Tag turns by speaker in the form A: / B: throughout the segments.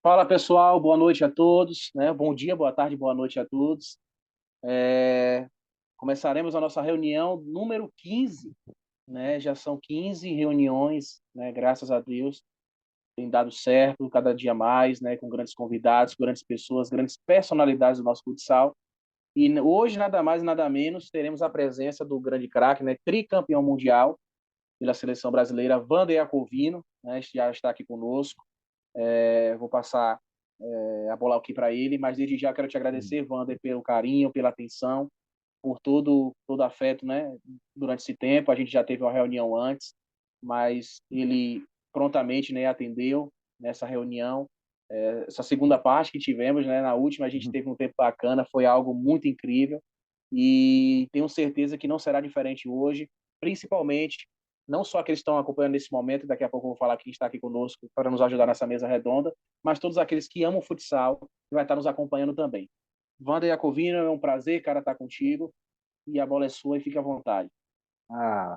A: Fala pessoal, boa noite a todos, né? Bom dia, boa tarde, boa noite a todos. Começaremos a nossa reunião número 15, né? Já são 15 reuniões, né? Graças a Deus, tem dado certo cada dia mais, né? Com grandes convidados, grandes pessoas, grandes personalidades do nosso futsal. E hoje, nada mais nada menos, teremos a presença do grande craque, né? Tricampeão mundial pela seleção brasileira, Wander Iacovino, né? Já está aqui conosco. Vou passar a bola aqui para ele, mas desde já quero te agradecer, Wander, pelo carinho, pela atenção, por todo afeto, né? Durante esse tempo, a gente já teve uma reunião antes, mas ele prontamente, né, atendeu nessa reunião. Essa segunda parte que tivemos, né, na última a gente teve um tempo bacana, foi algo muito incrível e tenho certeza que não será diferente hoje, principalmente não só aqueles que estão acompanhando nesse momento, daqui a pouco eu vou falar quem está aqui conosco para nos ajudar nessa mesa redonda, mas todos aqueles que amam futsal e vai estar nos acompanhando também. Wander Iacovino, é um prazer, cara, estar contigo e a bola é sua e fique à vontade.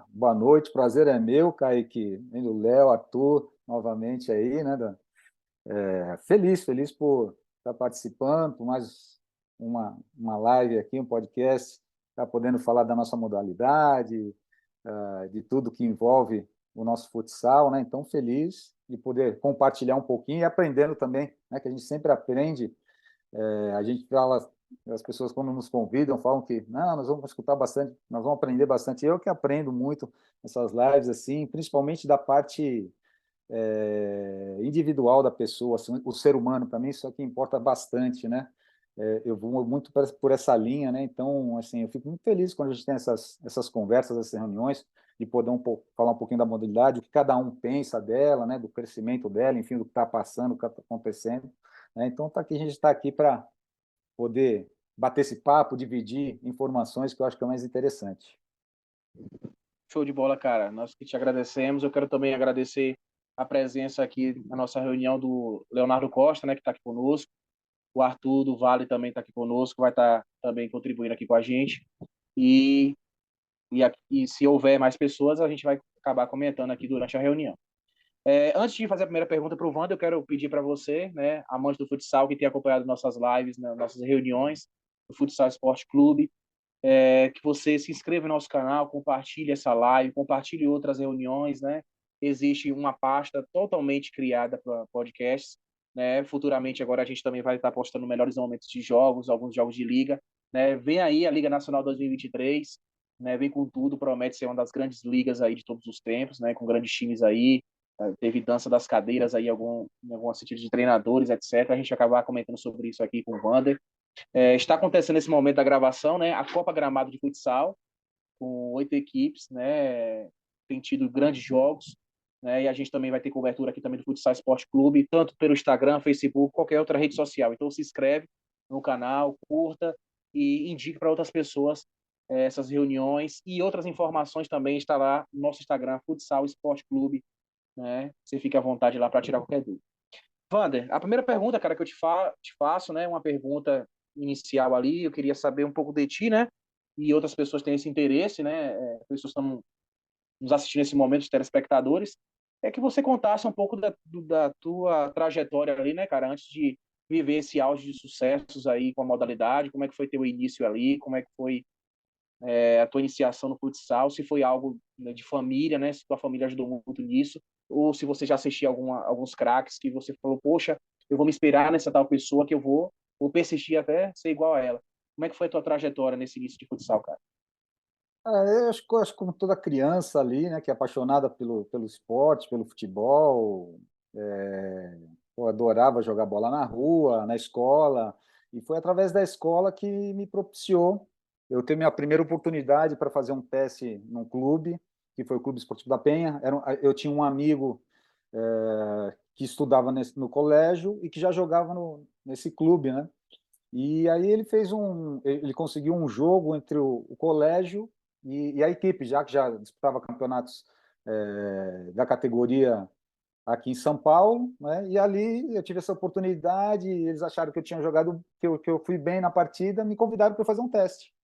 B: Boa noite, prazer é meu, Kaique, vendo o Léo, Arthur, novamente aí, né, Dan? Feliz por estar participando, por mais uma live aqui, um podcast, estar podendo falar da nossa modalidade, de tudo que envolve o nosso futsal, né? Então, feliz de poder compartilhar um pouquinho e aprendendo também, né, que a gente sempre aprende. A gente fala, as pessoas quando nos convidam falam que não, nós vamos escutar bastante, nós vamos aprender bastante. Eu que aprendo muito nessas lives assim, principalmente da parte individual da pessoa, assim, o ser humano, para mim isso aqui importa bastante, né? Eu vou muito por essa linha, né? Então, assim, eu fico muito feliz quando a gente tem essas conversas, essas reuniões, de poder falar um pouquinho da modalidade, o que cada um pensa dela, né? Do crescimento dela, enfim, do que está passando, do que está acontecendo. Né? Então, tá aqui, a gente está aqui para poder bater esse papo, dividir informações, que eu acho que é o mais interessante.
A: Show de bola, cara. Nós que te agradecemos. Eu quero também agradecer a presença aqui na nossa reunião do Leonardo Costa, né, que está aqui conosco. O Arthur do Vale também está aqui conosco, vai estar também contribuindo aqui com a gente. E, e se houver mais pessoas, a gente vai acabar comentando aqui durante a reunião. Antes de fazer a primeira pergunta para o Wander, eu quero pedir para você, né, amante do futsal, que tem acompanhado nossas lives, né, nossas reuniões do Futsal Esporte Clube, que você se inscreva no nosso canal, compartilhe essa live, compartilhe outras reuniões, né? Existe uma pasta totalmente criada para podcasts, né? Futuramente agora a gente também vai estar postando melhores momentos de jogos, alguns jogos de liga, né? Vem aí a Liga Nacional 2023, né? Vem com tudo, promete ser uma das grandes ligas aí de todos os tempos, né? Com grandes times aí, teve dança das cadeiras aí, em algum sentido de treinadores, etc. A gente vai acabar comentando sobre isso aqui com o Wander. Está acontecendo nesse momento da gravação, né, a Copa Gramado de Futsal, com 8 equipes, né, tem tido grandes jogos, né, e a gente também vai ter cobertura aqui também do Futsal Esporte Clube, tanto pelo Instagram, Facebook, qualquer outra rede social. Então se inscreve no canal, curta e indique para outras pessoas essas reuniões e outras informações também está lá no nosso Instagram, Futsal Esporte Clube, né, você fica à vontade lá para tirar qualquer dúvida. Wander, a primeira pergunta, cara, que eu te faço, né, uma pergunta inicial ali, eu queria saber um pouco de ti, né, e outras pessoas têm esse interesse, né, pessoas estão nos assistindo nesse momento, os telespectadores, é que você contasse um pouco da tua trajetória ali, né, cara, antes de viver esse auge de sucessos aí com a modalidade, como é que foi teu início ali, como é que foi a tua iniciação no futsal, se foi algo, né, de família, né, se tua família ajudou muito nisso, ou se você já assistia alguns craques que você falou, poxa, eu vou me inspirar nessa tal pessoa que vou persistir até ser igual a ela. Como é que foi a tua trajetória nesse início de futsal, cara?
B: Eu acho como toda criança ali, né, que é apaixonada pelo esporte, pelo futebol, eu adorava jogar bola na rua, na escola, e foi através da escola que me propiciou eu ter minha primeira oportunidade para fazer um teste num clube, que foi o Clube Esportivo da Penha. Eu tinha um amigo que estudava no colégio e que já jogava nesse clube, né? E aí ele conseguiu um jogo entre o colégio e a equipe, já que já disputava campeonatos da categoria aqui em São Paulo, né? E ali eu tive essa oportunidade, eles acharam que eu tinha jogado, que eu fui bem na partida, me convidaram para fazer um teste.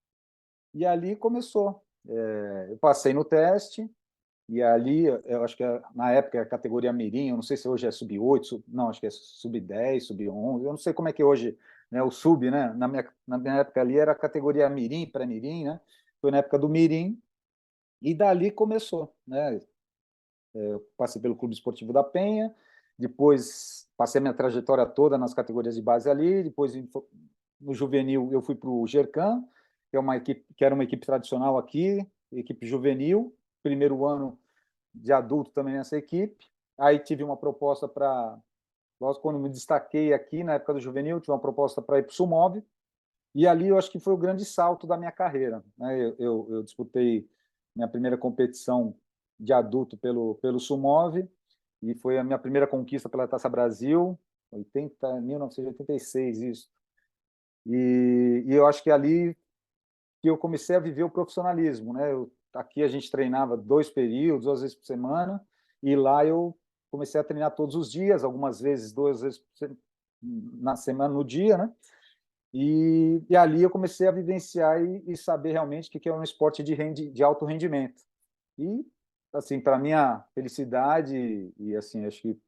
B: E ali começou. Eu passei no teste, E ali, eu acho que na época a categoria Mirim, eu não sei se hoje é sub-8, não, acho que é sub-10, sub-11, eu não sei como é que hoje, né, o sub, né? Na minha época ali era a categoria Mirim, pré-Mirim, né? Foi na época do Mirim, e dali começou, né? Eu passei pelo Clube Esportivo da Penha, depois passei a minha trajetória toda nas categorias de base ali, depois no juvenil eu fui para o Gercan, que é uma equipe que era uma equipe tradicional aqui, equipe juvenil, primeiro ano de adulto também nessa equipe. Aí tive uma proposta para, logo quando me destaquei aqui na época do juvenil, tive uma proposta para ir para o Sumov, e ali eu acho que foi o grande salto da minha carreira, né? Eu disputei minha primeira competição de adulto pelo Sumov, e foi a minha primeira conquista pela Taça Brasil, 1986, isso. E eu acho que ali que eu comecei a viver o profissionalismo, né? Aqui a gente treinava 2 períodos, 2 vezes por semana, e lá eu comecei a treinar todos os dias, algumas vezes 2 vezes na semana, no dia, né? E ali eu comecei a vivenciar e saber realmente o que é um esporte de alto rendimento. E, assim, para minha felicidade e, assim, acho que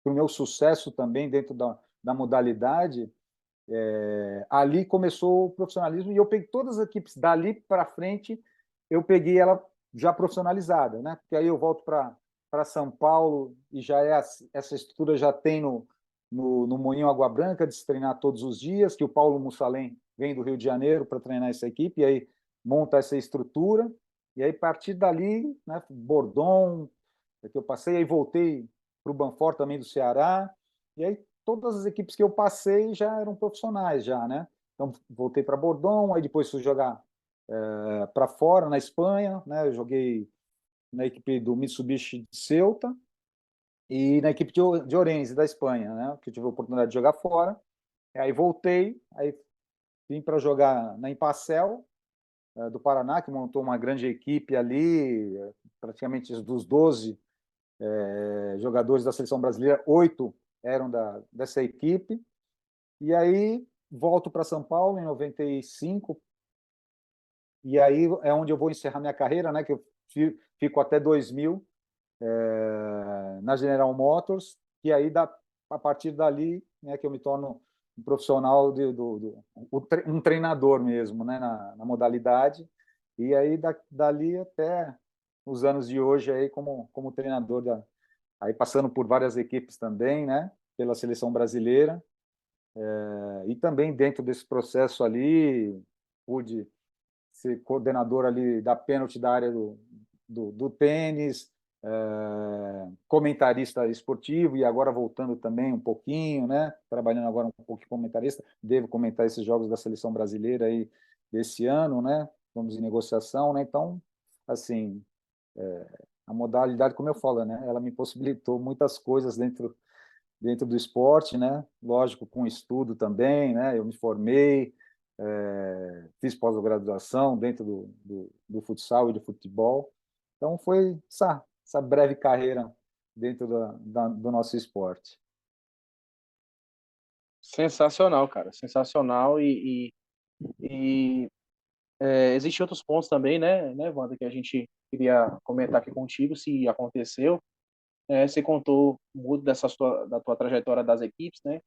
B: para o meu sucesso também dentro da modalidade, ali começou o profissionalismo e eu peguei todas as equipes dali para frente, eu peguei ela já profissionalizada, né? Porque aí eu volto para São Paulo e já essa estrutura já tem no Moinho Água Branca de se treinar todos os dias, que o Paulo Mussalem vem do Rio de Janeiro para treinar essa equipe, e aí monta essa estrutura, e aí a partir dali, né, Bordon, que eu passei, aí voltei para o Banfort também do Ceará, e aí todas as equipes que eu passei já eram profissionais já, né? Então voltei para Bordon, aí depois fui jogar para fora na Espanha, né? Eu joguei na equipe do Mitsubishi de Ceuta e na equipe de Orense da Espanha, né? Que eu tive a oportunidade de jogar fora. Aí voltei, aí vim para jogar na Impacel do Paraná, que montou uma grande equipe ali, praticamente dos 12 jogadores da seleção brasileira, 8 eram dessa equipe. E aí volto para São Paulo em 95, e aí é onde eu vou encerrar minha carreira, né? Que eu fico até 2000 na General Motors, e aí a partir dali, né, que eu me torno um profissional um treinador mesmo, né, na modalidade, e aí dali até os anos de hoje aí como treinador aí passando por várias equipes também, né, pela seleção brasileira. E também dentro desse processo ali, pude ser coordenador ali da pênalti da área do tênis, comentarista esportivo, e agora voltando também um pouquinho, né? Trabalhando agora um pouco de comentarista, devo comentar esses jogos da seleção brasileira aí desse ano, né? Vamos em negociação, né? Então, assim, a modalidade, como eu falo, né? Ela me possibilitou muitas coisas dentro do esporte, né? Lógico, com estudo também, né? Eu me formei, fiz pós-graduação dentro do futsal e do futebol. Então, foi essa breve carreira dentro do nosso esporte.
A: Sensacional, cara, sensacional. Existem outros pontos também, né, Wanda, que a gente queria comentar aqui contigo, se aconteceu. Você contou muito da tua trajetória das equipes, né?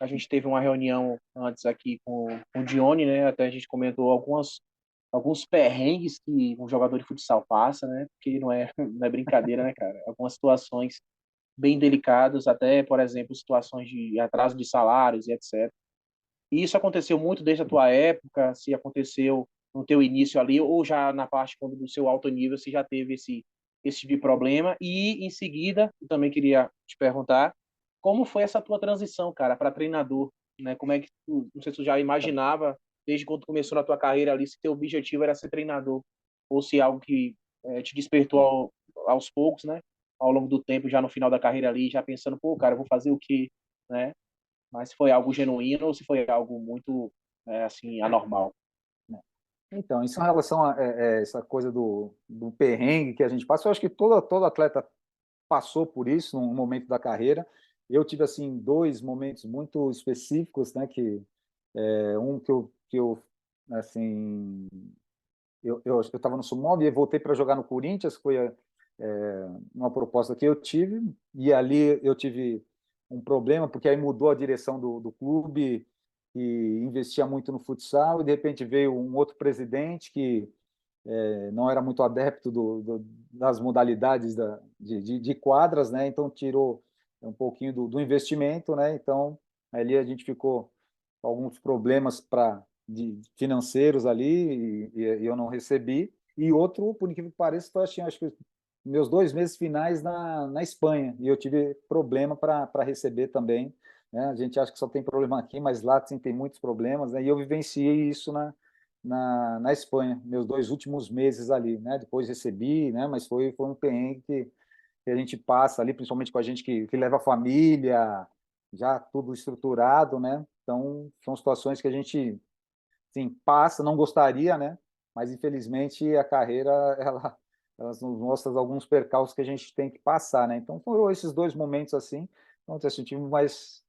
A: A gente teve uma reunião antes aqui com o Dione, né? Até a gente comentou alguns perrengues que um jogador de futsal passa, né? Porque não é brincadeira, né, cara? Algumas situações bem delicadas, até, por exemplo, situações de atraso de salários e etc. E isso aconteceu muito desde a tua época, se aconteceu no teu início ali, ou já na parte quando do seu alto nível, se já teve esse tipo de problema. E, em seguida, eu também queria te perguntar, como foi essa tua transição, cara, para treinador, né? Como é que tu, não sei se tu já imaginava, desde quando começou na tua carreira ali, se teu objetivo era ser treinador, ou se é algo que te despertou aos poucos, né? Ao longo do tempo, já no final da carreira ali, já pensando, pô, cara, eu vou fazer o quê, né? Mas se foi algo genuíno ou se foi algo muito, assim, anormal, né?
B: Então, isso em relação a essa coisa do perrengue que a gente passa, eu acho que todo atleta passou por isso num momento da carreira. Eu tive assim 2 momentos muito específicos, né? Um que eu assim eu estava no Sumov e voltei para jogar no Corinthians, foi uma proposta que eu tive, e ali eu tive um problema, porque aí mudou a direção do clube, e investia muito no futsal, e de repente veio um outro presidente que não era muito adepto das modalidades de quadras, né? Então tirou um pouquinho do investimento, né? Então ali a gente ficou com alguns problemas financeiros ali e eu não recebi. E outro, por incrível que pareça, foi acho que meus 2 meses finais na Espanha e eu tive problema para receber também. Né? A gente acha que só tem problema aqui, mas lá sim, tem muitos problemas, né? E eu vivenciei isso na Espanha, meus 2 últimos meses ali, né? Depois recebi, né? Mas foi um perrengue que a gente passa ali, principalmente com a gente que leva a família, já tudo estruturado, né? Então, são situações que a gente, sim, passa, não gostaria, né? Mas, infelizmente, a carreira, ela nos mostra alguns percalços que a gente tem que passar, né? Então, foram esses 2 momentos assim, onde eu senti mais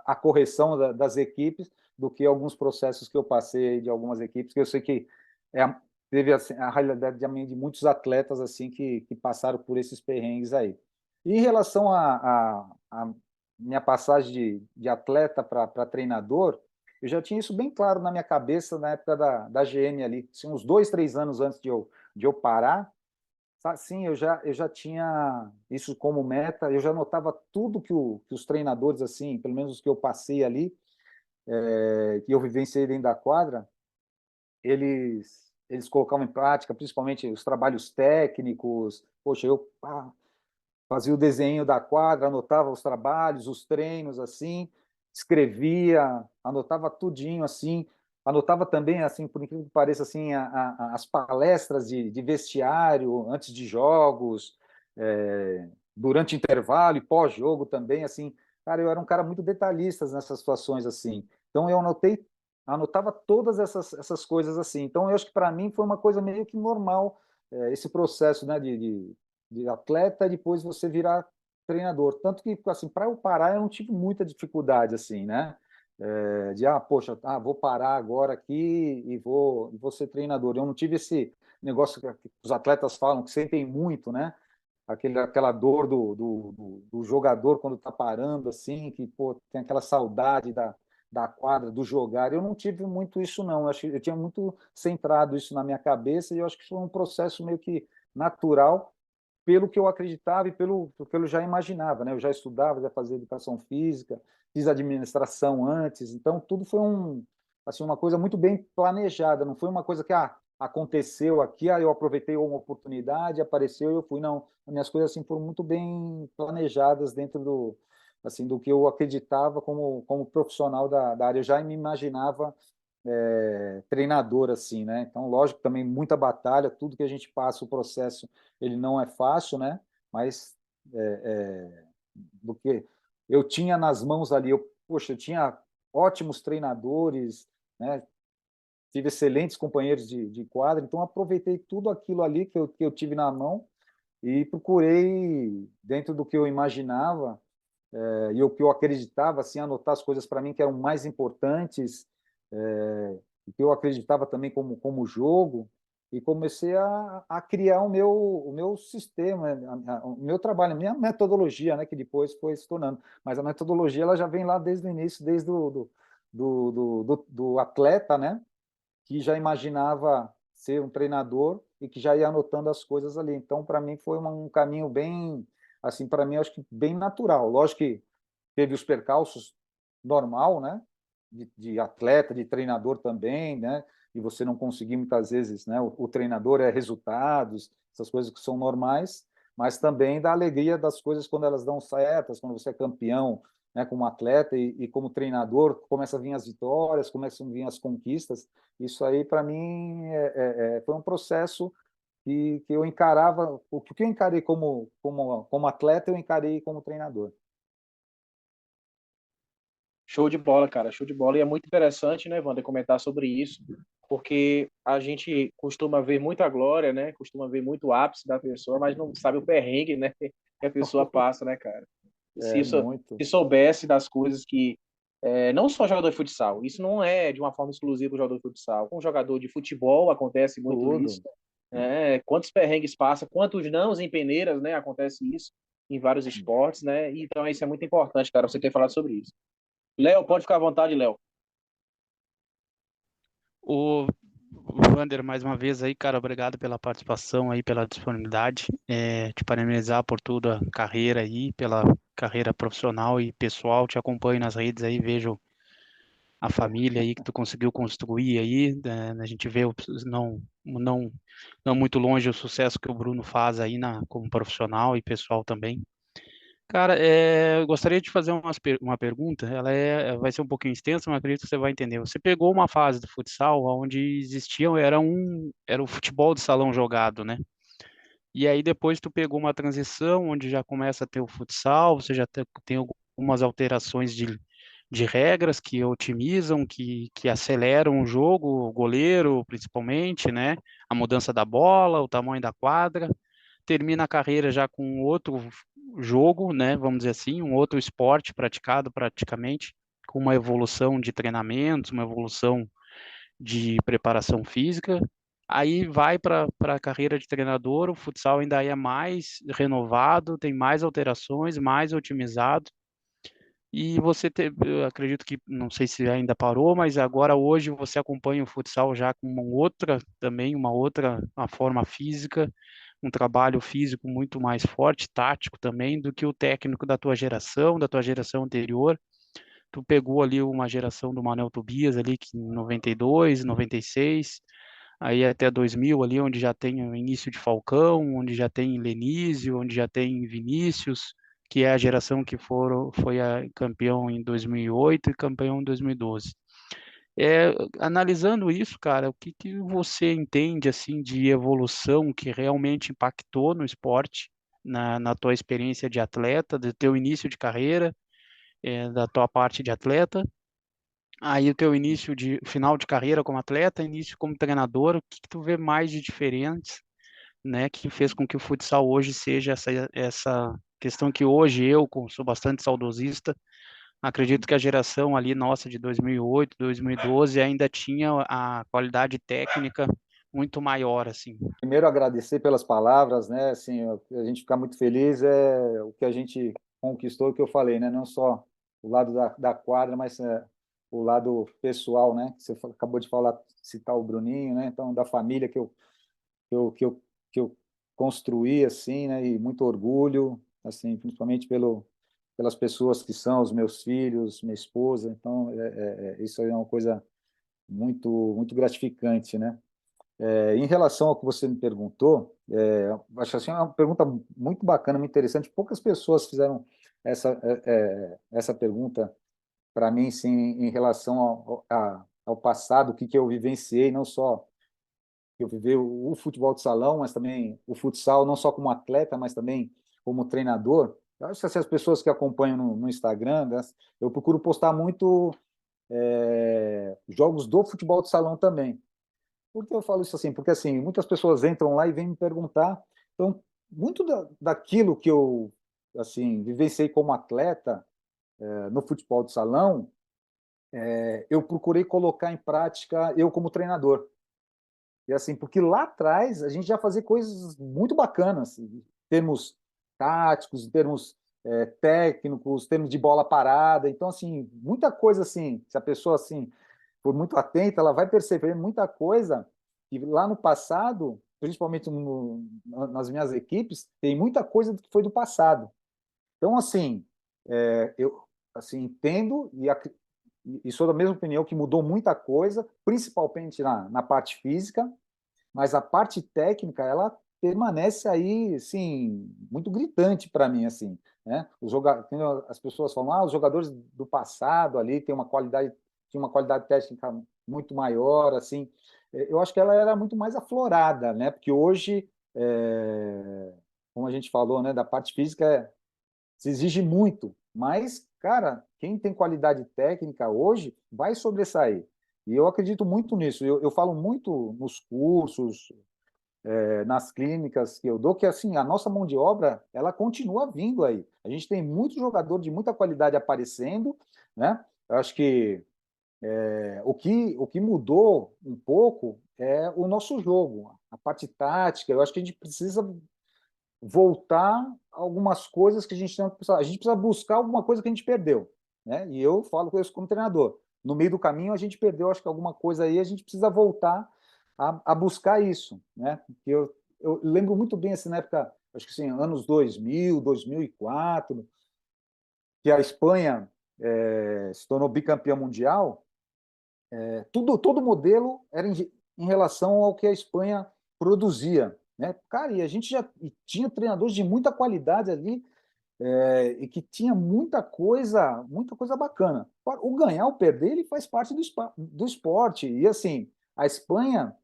B: a correção das equipes do que alguns processos que eu passei de algumas equipes, que eu sei que é, teve assim, a realidade de muitos atletas assim que passaram por esses perrengues aí. E em relação a minha passagem de atleta para treinador, eu já tinha isso bem claro na minha cabeça na época da GM ali, assim, uns 2, 3 anos antes de eu parar. Sim, eu já tinha isso como meta, eu já notava tudo que os treinadores, assim, pelo menos os que eu passei ali, que eu vivenciei dentro da quadra, eles colocavam em prática, principalmente os trabalhos técnicos. Poxa, eu fazia o desenho da quadra, anotava os trabalhos, os treinos, assim, escrevia, anotava tudinho, assim, anotava também, assim, por incrível que pareça, assim, as palestras de vestiário antes de jogos, durante intervalo e pós-jogo também, assim, cara, eu era um cara muito detalhista nessas situações, assim, então eu anotava todas essas coisas, assim, então eu acho que para mim foi uma coisa meio que normal, esse processo, né, de atleta, e depois você virar treinador. Tanto que, assim, para eu parar, eu não tive muita dificuldade, assim, né? Poxa, vou parar agora aqui e vou ser treinador. Eu não tive esse negócio que os atletas falam, que sentem muito, né? Aquela dor do jogador quando está parando, assim, que pô, tem aquela saudade da quadra, do jogar. Eu não tive muito isso, não. Eu tinha muito centrado isso na minha cabeça e eu acho que foi um processo meio que natural pelo que eu acreditava e pelo que eu já imaginava, né? Eu já estudava, já fazia educação física, fiz administração antes, então tudo foi assim, uma coisa muito bem planejada, não foi uma coisa que aconteceu aqui, eu aproveitei uma oportunidade, apareceu e eu fui, não. As minhas coisas assim foram muito bem planejadas dentro do que eu acreditava como profissional da área. Eu já me imaginava treinador assim, né? Então, lógico, também muita batalha, tudo que a gente passa, o processo, ele não é fácil, né? Mas do que eu tinha nas mãos ali, poxa, eu tinha ótimos treinadores, né? Tive excelentes companheiros de quadra, então aproveitei tudo aquilo ali que eu tive na mão e procurei, dentro do que eu imaginava, e o que eu acreditava, assim, anotar as coisas para mim que eram mais importantes, o que eu acreditava também como jogo, e comecei a criar o meu sistema, o meu trabalho, a minha metodologia, né, que depois foi se tornando. Mas a metodologia ela já vem lá desde o início, desde do atleta, né, que já imaginava ser um treinador e que já ia anotando as coisas ali. Então, para mim, foi um caminho bem, assim, para mim, acho que bem natural. Lógico que teve os percalços normal, né? De atleta, de treinador também, né? E você não conseguir muitas vezes, né? O treinador é resultados, essas coisas que são normais, mas também da alegria das coisas quando elas dão certas, quando você é campeão, né? Como atleta e como treinador, começam a vir as vitórias, começam a vir as conquistas. Isso aí, para mim, foi um processo que eu encarava, o que eu encarei como atleta, eu encarei como treinador.
A: Show de bola, cara, show de bola. E é muito interessante, né, Wander, comentar sobre isso, porque a gente costuma ver muita glória, né, costuma ver muito o ápice da pessoa, mas não sabe o perrengue, né, que a pessoa passa, né, cara. Se
B: É,
A: isso,
B: muito.
A: se soubesse das coisas que não só jogador de futsal, isso não é de uma forma exclusiva o jogador de futsal. Com jogador de futebol acontece muito isso,
B: Tudo.
A: Quantos perrengues passa, quantos nãos em peneiras, né? Acontece isso em vários esportes, né? Então isso é muito importante, cara, você ter falado sobre isso. Léo, pode ficar à vontade, Léo.
C: O Wander, mais uma vez aí, cara, obrigado pela participação aí, pela disponibilidade, te parabenizar por toda a carreira aí, pela carreira profissional e pessoal, te acompanho nas redes aí, vejo a família aí que tu conseguiu construir aí, a gente vê não, não muito longe o sucesso que o Bruno faz aí como profissional e pessoal também. Cara, eu gostaria de fazer uma pergunta. Vai ser um pouquinho extensa, mas acredito que você vai entender. Você pegou uma fase do futsal onde existiam, era o futebol de salão jogado, né? E aí depois tu pegou uma transição onde já começa a ter o futsal, você já tem algumas alterações de regras que otimizam, que aceleram o jogo, o goleiro principalmente, né? A mudança da bola, o tamanho da quadra. Termina a carreira já com outro jogo, né? Vamos dizer assim, um outro esporte praticado praticamente, com uma evolução de treinamentos, uma evolução de preparação física. Aí vai para a carreira de treinador, o futsal ainda é mais renovado, tem mais alterações, mais otimizado. E eu acredito que, não sei se ainda parou, mas agora hoje você acompanha o futsal já com uma forma física, um trabalho físico muito mais forte, tático também, do que o técnico da tua geração anterior. Tu pegou ali uma geração do Manuel Tobias ali, que em 92, 96, aí até 2000 ali, onde já tem o início de Falcão, onde já tem Lenísio, onde já tem Vinícius, que é a geração que foi campeão em 2008 e campeão em 2012. Analisando isso, cara, o que que você entende assim de evolução que realmente impactou no esporte, na tua experiência de atleta, do teu início de carreira, da tua parte de atleta, aí o teu final de carreira como atleta, início como treinador, o que que tu vê mais de diferente, né, que fez com que o futsal hoje seja essa questão que hoje sou bastante saudosista, acredito que a geração ali nossa de 2008, 2012 ainda tinha a qualidade técnica muito maior, assim.
B: Primeiro, agradecer pelas palavras, né? Assim, a gente fica muito feliz o que a gente conquistou, o que eu falei, né? Não só o lado da quadra, mas o lado pessoal, né? Você acabou de falar, citar o Bruninho, né? Então, da família que eu, que eu, que eu construí, assim, né? E muito orgulho, assim, principalmente pelas pessoas que são os meus filhos, minha esposa. Então, isso aí é uma coisa muito gratificante, né? Em relação ao que você me perguntou, acho assim uma pergunta muito bacana, muito interessante. Poucas pessoas fizeram essa pergunta para mim, sim, em relação ao passado, o que eu vivenciei, não só que eu vivi o futebol de salão, mas também o futsal, não só como atleta, mas também como treinador. Eu acho que assim, as pessoas que acompanham no Instagram, né, eu procuro postar muito jogos do futebol de salão também. Por que eu falo isso assim? Porque assim, muitas pessoas entram lá e vêm me perguntar. Então, muito daquilo que eu assim vivenciei como atleta no futebol de salão, eu procurei colocar em prática eu como treinador. E assim, porque lá atrás a gente já fazia coisas muito bacanas, em termos táticos, em termos técnicos, em termos de bola parada. Então, assim, muita coisa assim, se a pessoa assim for muito atenta, ela vai perceber muita coisa que lá no passado, principalmente nas minhas equipes, tem muita coisa que foi do passado. Então, assim, eu assim entendo e sou da mesma opinião que mudou muita coisa, principalmente na parte física, mas a parte técnica, ela permanece aí, assim, muito gritante para mim, assim, né? As pessoas falam, os jogadores do passado ali tinha uma qualidade técnica muito maior, assim. Eu acho que ela era muito mais aflorada, né? Porque hoje, como a gente falou, né, da parte física, se exige muito, mas, cara, quem tem qualidade técnica hoje vai sobressair. E eu acredito muito nisso. Eu falo muito nos cursos, nas clínicas que eu dou, que assim, a nossa mão de obra, ela continua vindo aí. A gente tem muito jogador de muita qualidade aparecendo, né? Eu acho que o que mudou um pouco é o nosso jogo. a parte tática, eu acho que a gente precisa voltar a algumas coisas que a gente precisa buscar alguma coisa que a gente perdeu, né? E eu falo com isso como treinador. No meio do caminho a gente perdeu, acho que alguma coisa aí, a gente precisa voltar a buscar isso, né? Porque eu lembro muito bem assim na época, acho que assim, anos 2000, 2004, que a Espanha se tornou bicampeã mundial. Todo modelo era em relação ao que a Espanha produzia, né? Cara, e a gente já tinha treinadores de muita qualidade ali, e que tinha muita coisa bacana. O ganhar ou perder, ele faz parte do esporte. E assim, a Espanha,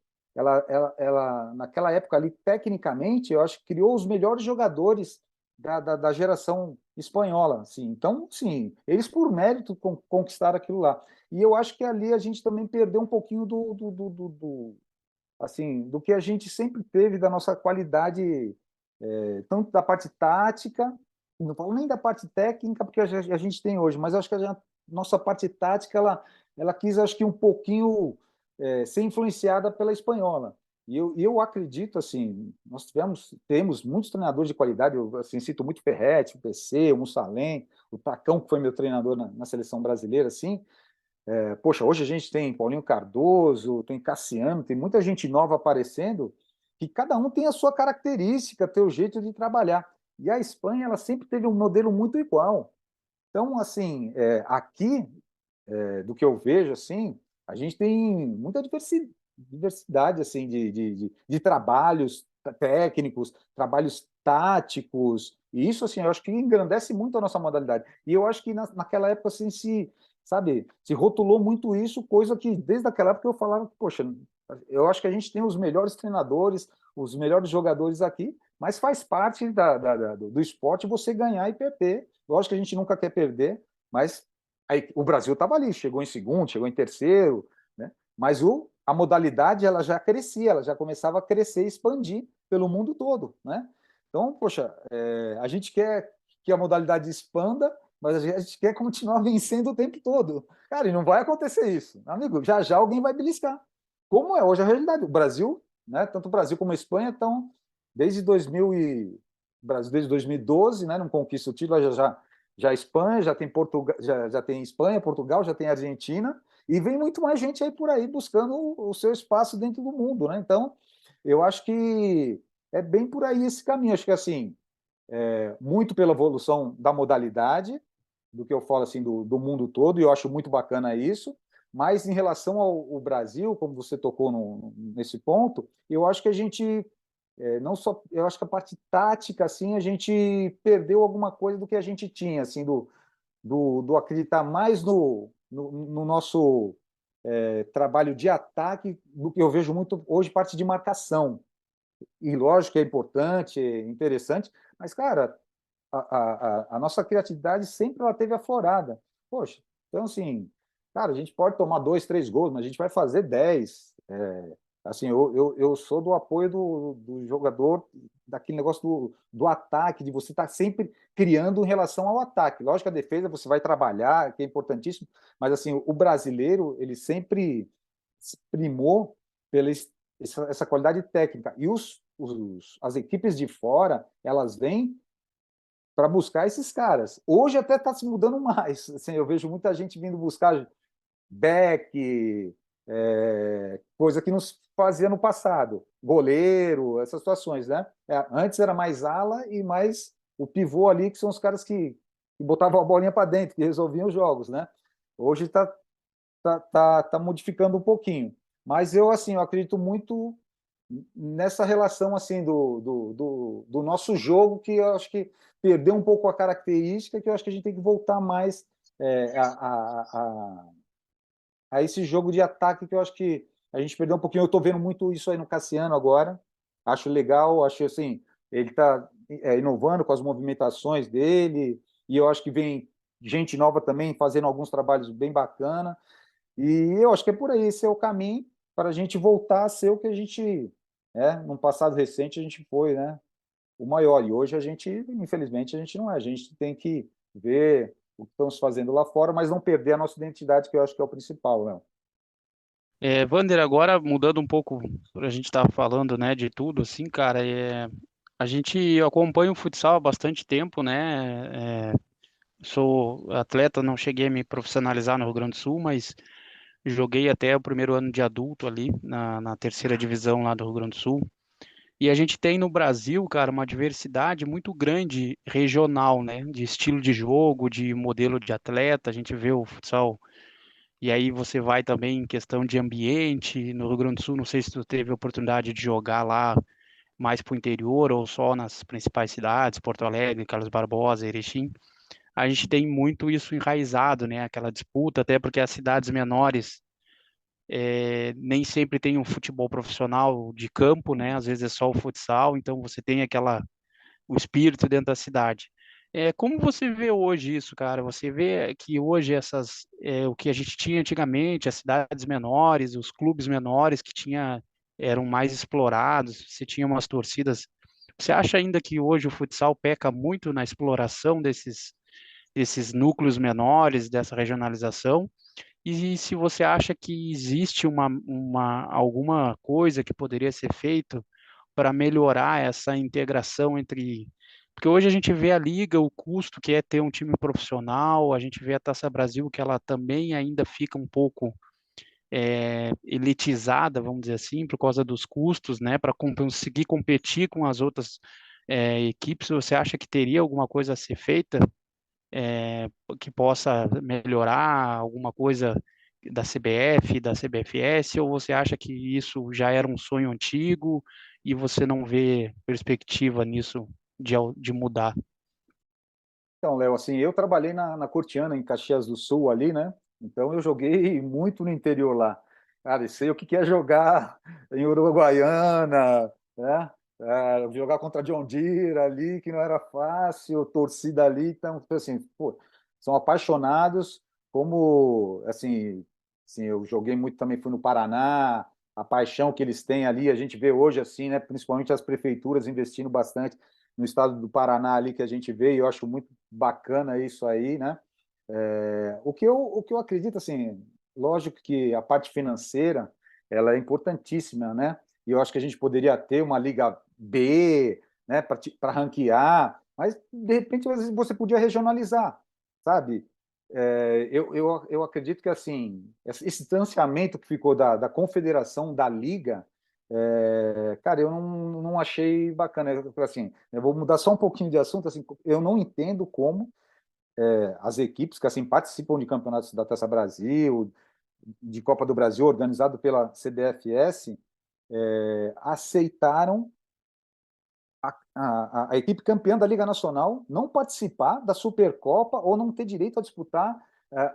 B: naquela época ali, tecnicamente, eu acho que criou os melhores jogadores da geração espanhola. Assim. Então, sim, eles por mérito conquistaram aquilo lá. E eu acho que ali a gente também perdeu um pouquinho assim, do que a gente sempre teve da nossa qualidade, tanto da parte tática, não falo nem da parte técnica, porque a gente tem hoje, mas acho que nossa parte tática, ela quis, acho que um pouquinho ser influenciada pela espanhola. E eu acredito, assim, temos muitos treinadores de qualidade, eu assim, cito muito Ferretti, o PC, o Mussalem, o Tacão, que foi meu treinador na seleção brasileira, assim. Poxa, hoje a gente tem Paulinho Cardoso, tem Cassiano, tem muita gente nova aparecendo, que cada um tem a sua característica, tem o jeito de trabalhar. E a Espanha, ela sempre teve um modelo muito igual. Então, assim, aqui, do que eu vejo, assim, a gente tem muita diversidade, assim, de trabalhos técnicos, trabalhos táticos, e isso, assim, eu acho que engrandece muito a nossa modalidade. E eu acho que naquela época, assim, se rotulou muito isso, coisa que desde aquela época eu falava, poxa, eu acho que a gente tem os melhores treinadores, os melhores jogadores aqui, mas faz parte do esporte você ganhar e perder. Lógico que a gente nunca quer perder, mas aí, o Brasil estava ali, chegou em segundo, chegou em terceiro, né? Mas a modalidade ela já crescia, ela já começava a crescer e expandir pelo mundo todo, né? Então, poxa, a gente quer que a modalidade expanda, mas a gente quer continuar vencendo o tempo todo. Cara, e não vai acontecer isso. Amigo, já já alguém vai beliscar. Como é hoje a realidade. O Brasil, né, tanto o Brasil como a Espanha estão desde 2000 e Brasil desde 2012, né, não conquista o título, já a Espanha, já tem Portugal, já tem Espanha, Portugal, já tem Argentina, e vem muito mais gente aí por aí buscando o seu espaço dentro do mundo, né? Então, eu acho que é bem por aí esse caminho. Acho que assim, muito pela evolução da modalidade, do que eu falo assim do mundo todo, e eu acho muito bacana isso. Mas em relação ao Brasil, como você tocou nesse ponto, eu acho que a gente não só, eu acho que a parte tática assim a gente perdeu alguma coisa do que a gente tinha assim do acreditar mais no nosso trabalho de ataque do que eu vejo muito hoje parte de marcação. E lógico que é importante, é interessante, mas cara, a nossa criatividade sempre ela teve aflorada. Poxa, então assim, cara, a gente pode tomar 2, 3 gols, mas a gente vai fazer 10. Assim, eu sou do apoio do jogador, daquele negócio do ataque, de você estar sempre criando em relação ao ataque. Lógico que a defesa você vai trabalhar, que é importantíssimo, mas assim, o brasileiro, ele sempre se primou pela essa qualidade técnica. E as equipes de fora, elas vêm para buscar esses caras. Hoje até está se mudando mais. Assim, eu vejo muita gente vindo buscar back, coisa que não se fazia no passado. Goleiro, essas situações, né? Antes era mais ala e mais o pivô ali, que são os caras que botavam a bolinha para dentro, que resolviam os jogos, né? Hoje está modificando um pouquinho. Mas eu, assim, eu acredito muito nessa relação assim do nosso jogo, que eu acho que perdeu um pouco a característica, que eu acho que a gente tem que voltar mais a esse jogo de ataque, que eu acho que a gente perdeu um pouquinho. Eu estou vendo muito isso aí no Cassiano agora, acho legal, acho assim, ele está inovando com as movimentações dele, e eu acho que vem gente nova também fazendo alguns trabalhos bem bacana, e eu acho que é por aí, esse é o caminho para a gente voltar a ser o que a gente, no passado recente, a gente foi, né, o maior. E hoje a gente, infelizmente, a gente não é. A gente tem que ver o que estamos fazendo lá fora, mas não perder a nossa identidade, que eu acho que é o principal, né?
C: Vander, agora mudando um pouco, a gente estava falando, né, de tudo, assim, cara, a gente acompanha o futsal há bastante tempo, né, sou atleta, não cheguei a me profissionalizar no Rio Grande do Sul, mas joguei até o primeiro ano de adulto ali, na terceira divisão lá do Rio Grande do Sul, e a gente tem no Brasil, cara, uma diversidade muito grande regional, né, de estilo de jogo, de modelo de atleta, a gente vê o futsal. E aí você vai também em questão de ambiente, no Rio Grande do Sul, não sei se tu teve a oportunidade de jogar lá mais para o interior ou só nas principais cidades, Porto Alegre, Carlos Barbosa, Erechim. A gente tem muito isso enraizado, né? Aquela disputa, até porque as cidades menores nem sempre tem um futebol profissional de campo, né? Às vezes é só o futsal, então você tem o espírito dentro da cidade. Como você vê hoje isso, cara? Você vê que hoje o que a gente tinha antigamente, as cidades menores, os clubes menores eram mais explorados, você tinha umas torcidas. Você acha ainda que hoje o futsal peca muito na exploração desses núcleos menores, dessa regionalização? E se você acha que existe alguma coisa que poderia ser feito para melhorar essa integração entre. Porque hoje a gente vê a liga, o custo que é ter um time profissional, a gente vê a Taça Brasil, que ela também ainda fica um pouco elitizada, vamos dizer assim, por causa dos custos, né, para conseguir competir com as outras equipes. Você acha que teria alguma coisa a ser feita que possa melhorar alguma coisa da CBF, da CBFS, ou você acha que isso já era um sonho antigo e você não vê perspectiva nisso de mudar?
B: Então, Léo, assim, eu trabalhei na Cortiana, em Caxias do Sul, ali, né? Então, eu joguei muito no interior lá. Cara, e sei o que que é jogar em Uruguaiana, né? Jogar contra John Deere ali, que não era fácil, torcida ali. Então, assim, pô, são apaixonados, como, assim, eu joguei muito também, fui no Paraná, a paixão que eles têm ali, a gente vê hoje, assim, né? Principalmente as prefeituras investindo bastante no estado do Paraná ali que a gente vê, e eu acho muito bacana isso aí, né? O que eu acredito, assim, lógico que a parte financeira ela é importantíssima, né? E eu acho que a gente poderia ter uma Liga B, né, para ranquear, mas de repente às vezes você podia regionalizar, sabe? Eu acredito que assim esse distanciamento que ficou da confederação da liga, cara, eu não achei bacana. Assim, eu vou mudar só um pouquinho de assunto. Assim, eu não entendo como as equipes que assim participam de campeonatos da Taça Brasil, de Copa do Brasil, organizado pela CBFS, aceitaram a equipe campeã da Liga Nacional não participar da Supercopa ou não ter direito a disputar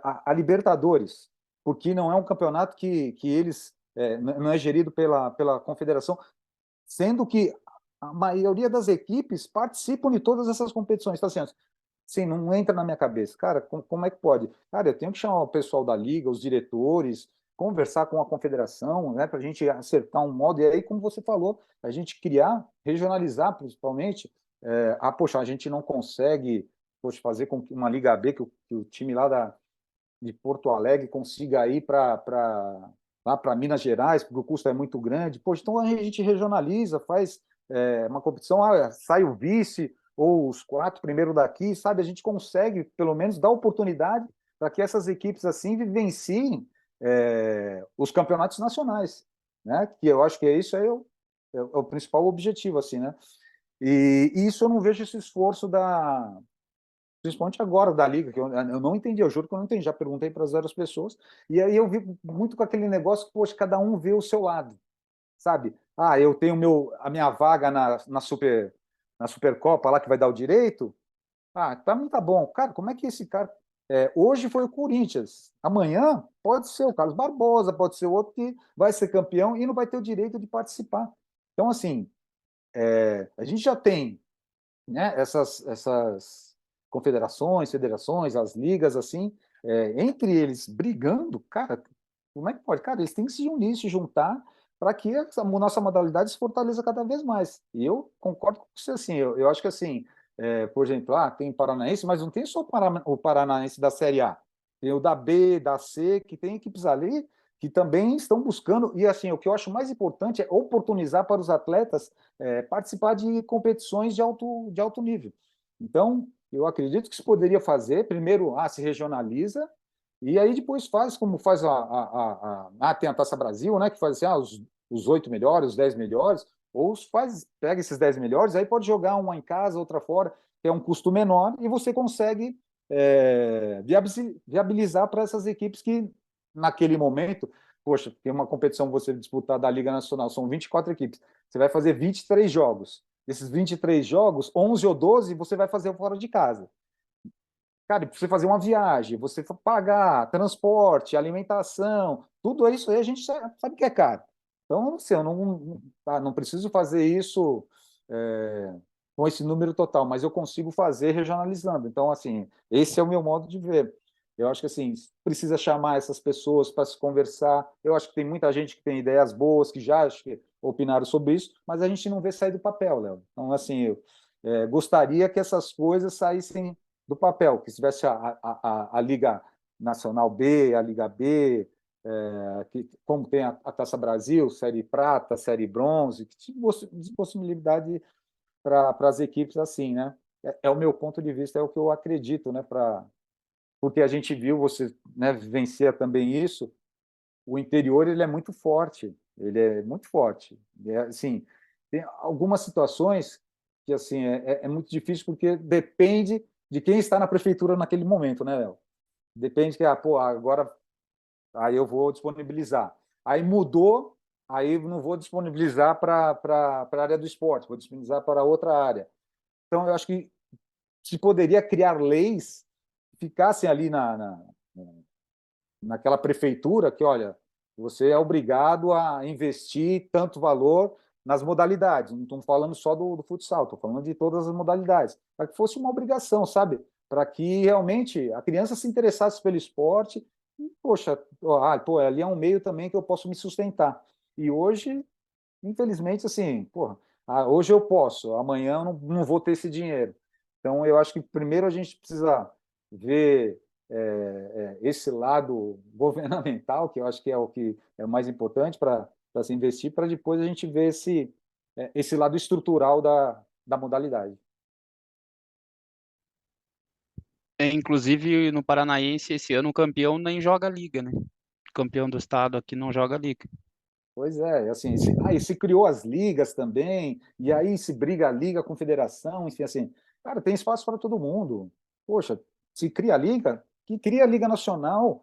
B: a Libertadores, porque não é um campeonato que eles não é gerido pela confederação, sendo que a maioria das equipes participam de todas essas competições. Então, assim, sim, não entra na minha cabeça. Cara, como é que pode? Cara, eu tenho que chamar o pessoal da liga, os diretores, conversar com a confederação, né, para a gente acertar um modo. E aí, como você falou, a gente criar, regionalizar principalmente. Poxa, a gente não consegue, poxa, fazer com que uma Liga B, que o time lá de Porto Alegre consiga ir lá para Minas Gerais, porque o custo é muito grande. Poxa, então a gente regionaliza, faz uma competição, sai o vice ou os 4 primeiros daqui, sabe? A gente consegue, pelo menos, dar oportunidade para que essas equipes assim vivenciem os campeonatos nacionais, né? Que eu acho que isso aí é o principal objetivo, assim, né? E isso eu não vejo esse esforço principalmente agora da liga, que eu não entendi, eu juro que eu não entendi, já perguntei para as várias pessoas, e aí eu vi muito com aquele negócio que, poxa, cada um vê o seu lado, sabe? Eu tenho a minha vaga na Supercopa lá que vai dar o direito. Para mim tá bom. Cara, como é que esse cara. Hoje foi o Corinthians, amanhã pode ser o Carlos Barbosa, pode ser o outro que vai ser campeão e não vai ter o direito de participar. Então, assim, a gente já tem, né, essas confederações, federações, as ligas, assim, entre eles brigando, cara, como é que pode? Cara, eles têm que se unir, se juntar, para que a nossa modalidade se fortaleça cada vez mais. E eu concordo com você, assim, eu acho que, assim, por exemplo, tem Paranaense, mas não tem só o Paranaense da Série A, tem o da B, da C, que tem equipes ali que também estão buscando, e assim, o que eu acho mais importante é oportunizar para os atletas participar de competições de alto nível. Então, eu acredito que se poderia fazer, primeiro, se regionaliza, e aí depois faz como faz tem a Taça Brasil, né, que faz assim, os 8 melhores, os 10 melhores, ou pega esses 10 melhores, aí pode jogar uma em casa, outra fora, que é um custo menor, e você consegue viabilizar para essas equipes que, naquele momento, poxa, tem uma competição você disputar da Liga Nacional, são 24 equipes, você vai fazer 23 jogos. Desses 23 jogos, 11 ou 12 você vai fazer fora de casa. Cara, para você fazer uma viagem, você pagar transporte, alimentação, tudo isso aí a gente sabe que é caro. Então, assim, eu não preciso fazer isso com esse número total, mas eu consigo fazer regionalizando. Então, assim, esse é o meu modo de ver. Eu acho que assim, precisa chamar essas pessoas para se conversar. Eu acho que tem muita gente que tem ideias boas, que já acho que opinaram sobre isso, mas a gente não vê sair do papel, Léo. Então, assim, eu gostaria que essas coisas saíssem do papel, que se tivesse a Liga Nacional B, a Liga B, como tem a Taça Brasil, Série Prata, Série Bronze, que tivesse possibilidade para as equipes assim, né? É o meu ponto de vista, é o que eu acredito, né? Porque a gente viu você, né, vivenciar também isso. O interior ele é muito forte, ele é muito forte. Assim, tem algumas situações que assim é muito difícil porque depende de quem está na prefeitura naquele momento, né, Léo? Depende que agora aí eu vou disponibilizar. Aí mudou, aí não vou disponibilizar para a área do esporte, vou disponibilizar para outra área. Então, eu acho que se poderia criar leis que ficassem ali naquela prefeitura que, olha, você é obrigado a investir tanto valor nas modalidades. Não estou falando só do futsal, estou falando de todas as modalidades. Para que fosse uma obrigação, sabe? Para que realmente a criança se interessasse pelo esporte. E, poxa, ali é um meio também que eu posso me sustentar. E hoje, infelizmente, assim, porra, hoje eu posso, amanhã eu não vou ter esse dinheiro. Então, eu acho que primeiro a gente precisa ver esse lado governamental, que eu acho que é o que é o mais importante para se investir, para depois a gente ver esse lado estrutural da modalidade.
C: Inclusive, no Paranaense, esse ano, o campeão nem joga liga, né? O campeão do estado aqui não joga liga.
B: Pois é, assim, e se criou as ligas também, e aí se briga a liga com a federação, enfim, assim, cara, tem espaço para todo mundo. Poxa, se cria a liga, que cria a Liga Nacional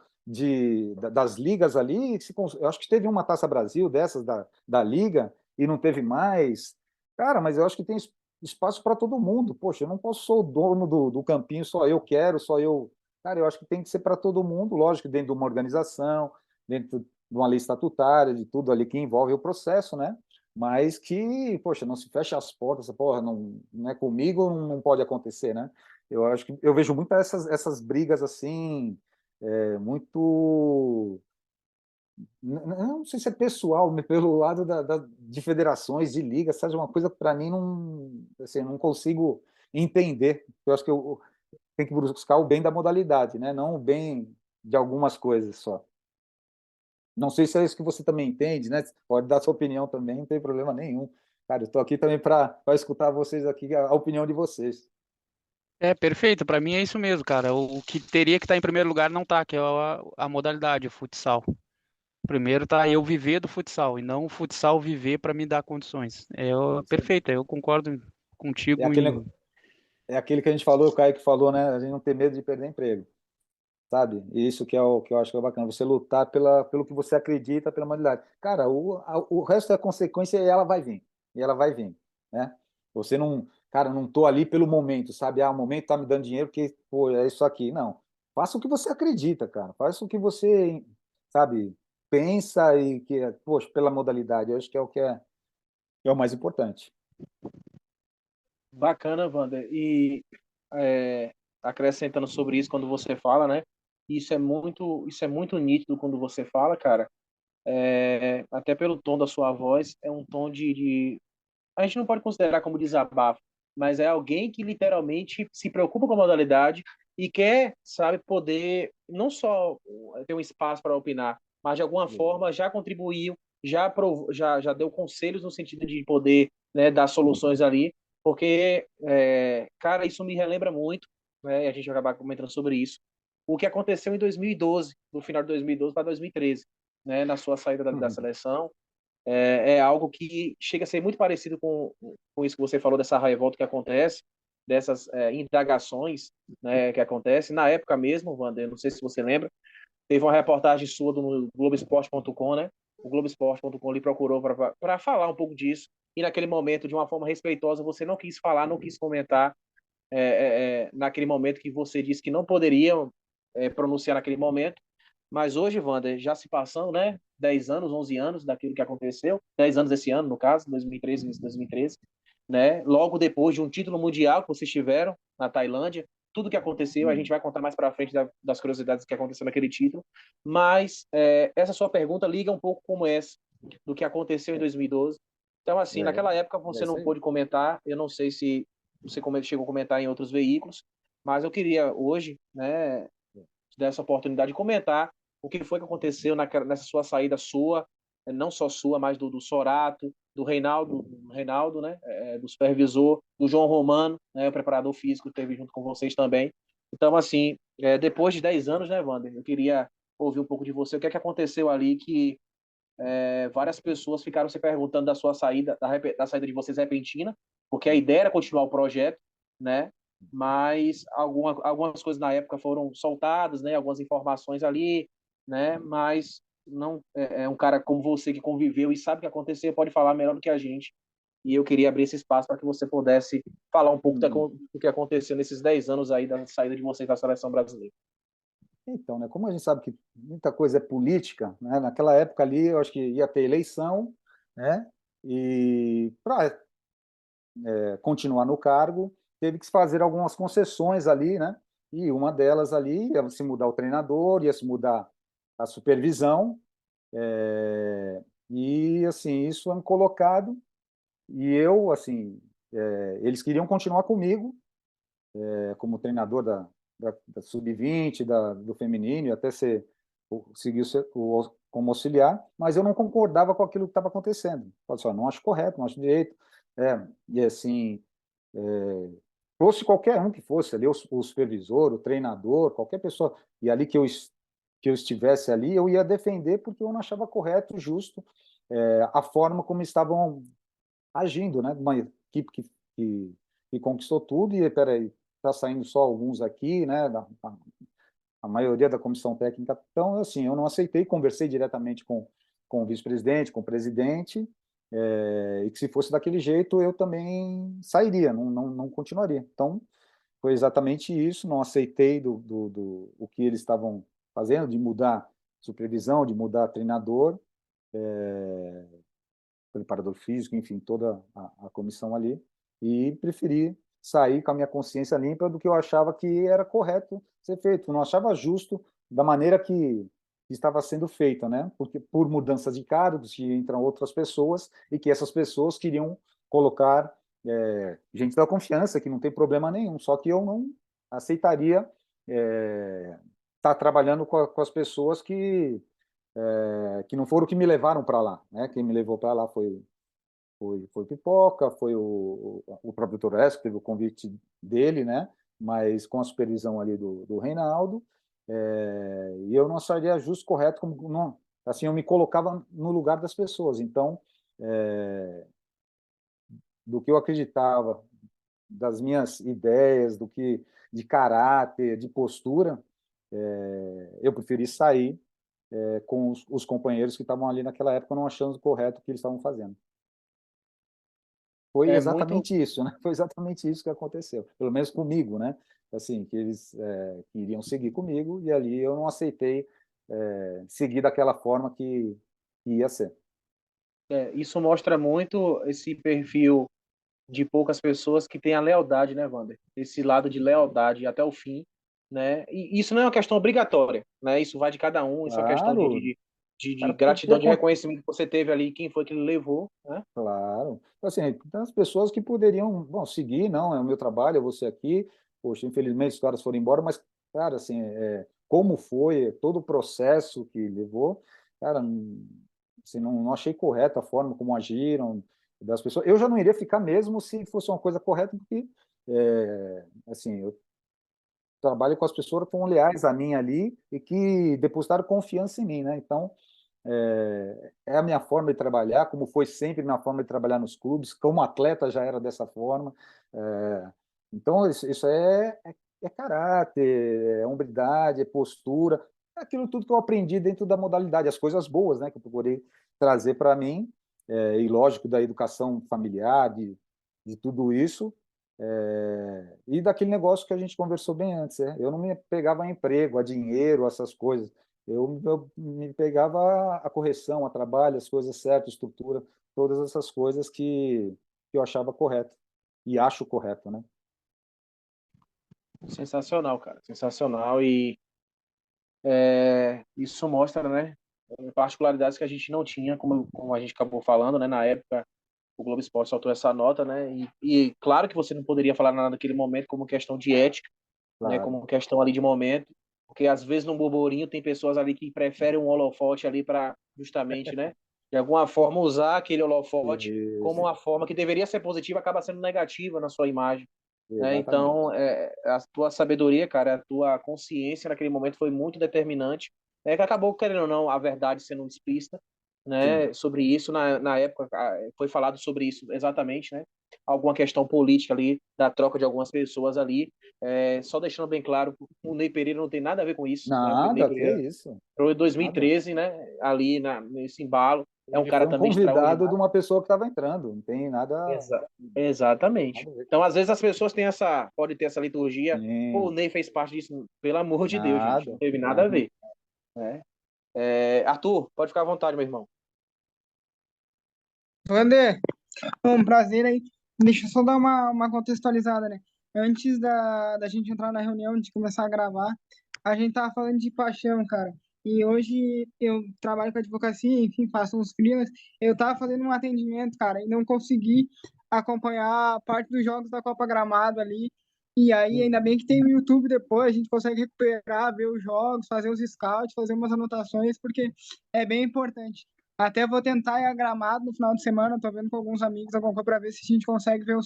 B: das ligas ali, eu acho que teve uma Taça Brasil dessas da liga, e não teve mais. Cara, mas eu acho que tem espaço para todo mundo. Poxa, eu não posso ser o dono do campinho, só eu quero, só eu. Cara, eu acho que tem que ser para todo mundo, lógico, dentro de uma organização, dentro de uma lei estatutária, de tudo ali que envolve o processo, né? Mas que, poxa, não se fecha as portas, porra, não é comigo, não pode acontecer, né? Eu acho que eu vejo muito essas brigas assim, muito. Não sei se é pessoal, mas pelo lado de federações, de ligas, sabe? Uma coisa que para mim não, assim, não consigo entender. Eu acho que eu tenho que buscar o bem da modalidade, né? Não o bem de algumas coisas só. Não sei se é isso que você também entende, né? Pode dar sua opinião também, não tem problema nenhum. Cara, eu estou aqui também para escutar vocês aqui, a opinião de vocês.
C: É, perfeito. Para mim é isso mesmo, cara. O que teria que estar em primeiro lugar não tá, que é a modalidade, o futsal. Primeiro tá eu viver do futsal e não o futsal viver para me dar condições. Perfeito, eu concordo
B: É
C: contigo
B: aquele,
C: em.
B: é aquele que a gente falou, o Kaique falou, né? A gente não ter medo de perder emprego, sabe? E isso que é o que eu acho que é bacana, você lutar pelo que você acredita, pela modalidade. Cara, o resto da consequência ela vai vir, e ela vai vir, né? Você não, cara, não tô ali pelo momento, sabe? O momento tá me dando dinheiro porque, pô, é isso aqui. Não. Faça o que você acredita, cara. Faça o que você, sabe, pensa e que, poxa, pela modalidade, eu acho que é o mais importante.
A: Bacana, Wander. E é, acrescentando sobre isso, quando você fala, né? Isso é muito nítido quando você fala, cara. Até pelo tom da sua voz, é um tom a gente não pode considerar como desabafo, mas é alguém que literalmente se preocupa com a modalidade e quer, sabe, poder não só ter um espaço para opinar, mas de alguma forma já contribuiu, já deu conselhos no sentido de poder, né, dar soluções ali, porque, cara, isso me relembra muito, né, a gente vai acabar comentando sobre isso, o que aconteceu em 2012, no final de 2012 para 2013, né, na sua saída da
B: Uhum.
A: seleção. É algo que chega a ser muito parecido com isso que você falou, dessa revolta que acontece, dessas indagações, né, que acontecem. Na época mesmo, Wander, não sei se você lembra, teve uma reportagem sua do Globoesporte.com, né? O Globoesporte.com lhe procurou para falar um pouco disso, e naquele momento, de uma forma respeitosa, você não quis falar, não quis comentar, naquele momento que você disse que não poderia pronunciar naquele momento, mas hoje, Wander, já se passam, né, 10 anos, 11 anos daquilo que aconteceu, 10 anos esse ano, no caso, 2013, início de 2013, né, logo depois de um título mundial que vocês tiveram na Tailândia, tudo que aconteceu, a gente vai contar mais para frente das curiosidades que aconteceu naquele título, mas essa sua pergunta liga um pouco como essa, do que aconteceu em 2012. Então, assim,
B: É,
A: naquela época
B: é
A: você
B: isso
A: não
B: aí.
A: pôde comentar, eu não sei se você chegou a comentar em outros veículos, mas eu queria hoje, né, dessa oportunidade de comentar o que foi que aconteceu nessa sua saída sua, não só sua, mas do Sorato, do Reinaldo, né, do supervisor, do João Romano, né, o preparador físico que esteve junto com vocês também. Então, assim, depois de 10 anos, né, Wander, eu queria ouvir um pouco de você, o que é que aconteceu ali que várias pessoas ficaram se perguntando da sua saída, da saída de vocês repentina, porque a ideia era continuar o projeto, né? Mas algumas coisas na época foram soltadas, né? Algumas informações ali, né? Mas não um cara como você que conviveu e sabe o que aconteceu pode falar melhor do que a gente. E eu queria abrir esse espaço para que você pudesse falar um pouco
B: Uhum.
A: do que aconteceu nesses 10 anos aí da saída de vocês da seleção brasileira.
B: Então, né, como a gente sabe que muita coisa é política, né, naquela época ali eu acho que ia ter eleição, né, e para continuar no cargo teve que se fazer algumas concessões ali, né, e uma delas ali ia se mudar o treinador, ia se mudar a supervisão, e assim, isso é um colocado, e eu, assim, eles queriam continuar comigo, como treinador da Sub-20, do feminino, e até seguir como auxiliar, mas eu não concordava com aquilo que estava acontecendo. Falei assim, não acho correto, não acho direito. E assim, fosse qualquer um que fosse ali, o supervisor, o treinador, qualquer pessoa, e ali que eu estivesse ali, eu ia defender porque eu não achava correto, justo, a forma como estavam agindo, né? Uma equipe que conquistou tudo e, peraí, está saindo só alguns aqui, né? A maioria da comissão técnica. Então, assim, eu não aceitei, conversei diretamente com o vice-presidente, com o presidente, e que se fosse daquele jeito, eu também sairia, não continuaria. Então, foi exatamente isso, não aceitei o que eles estavam fazendo, de mudar supervisão, de mudar treinador, preparador físico, enfim, toda a comissão ali, e preferi sair com a minha consciência limpa do que eu achava que era correto ser feito. Eu não achava justo da maneira que estava sendo feita, né? Porque por mudanças de cargos que entram outras pessoas e que essas pessoas queriam colocar gente da confiança, que não tem problema nenhum, só que eu não aceitaria estar trabalhando com as pessoas que não foram o que me levaram para lá, né? Quem me levou para lá foi o Pipoca, foi o próprio Torres, que teve o convite dele, né? Mas com a supervisão ali do Reinaldo, e eu não acharia justo, correto, como não, assim, eu me colocava no lugar das pessoas. Então, do que eu acreditava, das minhas ideias, de caráter, de postura, eu preferi sair com os companheiros que estavam ali naquela época, não achando correto o que eles estavam fazendo. Foi
A: É muito
B: exatamente isso, né? Foi exatamente isso que aconteceu, pelo menos comigo, né? Assim, que eles queriam seguir comigo e ali eu não aceitei seguir daquela forma que ia ser.
A: Isso mostra muito esse perfil de poucas pessoas que têm a lealdade, né, Wander? Esse lado de lealdade até o fim, né? E isso não é uma questão obrigatória, né? Isso vai de cada um, isso é uma questão de,
B: Claro,
A: de, de,
B: cara,
A: de
B: porque
A: gratidão, de reconhecimento que você teve ali, quem foi que ele levou, né?
B: claro. Assim, tem as pessoas que poderiam, bom, seguir, não, é o meu trabalho, eu vou ser aqui. Poxa, infelizmente os caras foram embora, mas, cara, assim, como foi todo o processo que levou, cara, assim, não achei correta a forma como agiram das pessoas. Eu já não iria ficar mesmo se fosse uma coisa correta, porque, assim, eu trabalho com as pessoas que estão leais a mim ali e que depositaram confiança em mim, né? Então, é a minha forma de trabalhar, como foi sempre a minha forma de trabalhar nos clubes, como atleta já era dessa forma. Então, isso é caráter, é hombridade, é postura, é aquilo tudo que eu aprendi dentro da modalidade, as coisas boas, né, que eu procurei trazer para mim, e lógico, da educação familiar, de tudo isso, e daquele negócio que a gente conversou bem antes. Eu não me pegava a emprego, a dinheiro, essas coisas. Eu me pegava a correção, a trabalho, as coisas certas, estrutura, todas essas coisas que eu achava correto e acho correto, né?
A: Sensacional, cara. Sensacional. E isso mostra, né, particularidades que a gente não tinha, como a gente acabou falando, né, na época o Globo Esporte soltou essa nota, né, e claro que você não poderia falar nada naquele momento como questão de ética, né,
B: Claro.
A: como questão ali de momento, porque às vezes no burburinho tem pessoas ali que preferem um holofote ali para justamente, né, de alguma forma usar aquele holofote como
B: Isso,
A: uma forma que deveria ser positiva, acaba sendo negativa na sua imagem, né?
B: exatamente.
A: Então, a tua sabedoria, cara, a tua consciência naquele momento foi muito determinante, que acabou, querendo ou não, a verdade sendo explícita,
B: Sim.
A: né? Sobre isso, na época, foi falado sobre isso exatamente, né? Alguma questão política ali, da troca de algumas pessoas ali, só deixando bem claro, o Ney Pereira não tem nada a ver com isso, né? O Ney
B: Nada, que
A: Pereira
B: isso.
A: entrou em
B: Nada.
A: 2013, né? Ali nesse embalo, é um
B: Ele
A: cara
B: foi um
A: também
B: convidado de
A: extraordinário.
B: uma pessoa que estava entrando. Não tem
A: Exatamente.
B: nada a ver com
A: Então, às
B: isso.
A: vezes as pessoas têm pode ter essa liturgia. Pô, o
B: Sim.
A: Ney fez parte disso. Pelo amor de Deus, gente, não
B: Nada,
A: teve nada a
B: nada.
A: ver, né? Arthur, pode ficar à vontade, meu irmão.
D: Wander, um prazer aí. Deixa eu só dar uma contextualizada, né? Antes da gente entrar na reunião, de começar a gravar, a gente tava falando de paixão, cara. E hoje eu trabalho com advocacia, enfim, faço uns freelas. Eu tava fazendo um atendimento, cara, e não consegui acompanhar parte dos jogos da Copa Gramado ali. E aí, ainda bem que tem o YouTube depois, a gente consegue recuperar, ver os jogos, fazer os scouts, fazer umas anotações, porque é bem importante. Até vou tentar ir a Gramado no final de semana, tô vendo com alguns amigos alguma coisa para ver se a gente consegue ver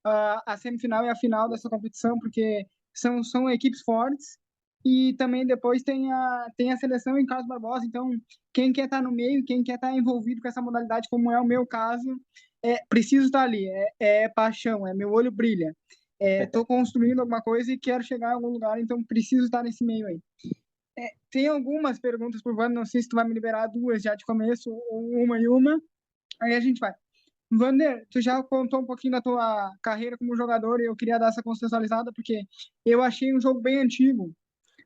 D: a semifinal e a final dessa competição, porque são equipes fortes. E também depois tem a seleção em Carlos Barbosa, então quem quer estar no meio, quem quer estar envolvido com essa modalidade, como é o meu caso, preciso estar ali, é paixão, meu olho brilha. Estou construindo alguma coisa e quero chegar em algum lugar, então preciso estar nesse meio aí. Tem algumas perguntas por Wander, não sei se tu vai me liberar duas já de começo, ou uma e uma, aí a gente vai. Wander, tu já contou um pouquinho da tua carreira como jogador e eu queria dar essa contextualizada porque eu achei um jogo bem antigo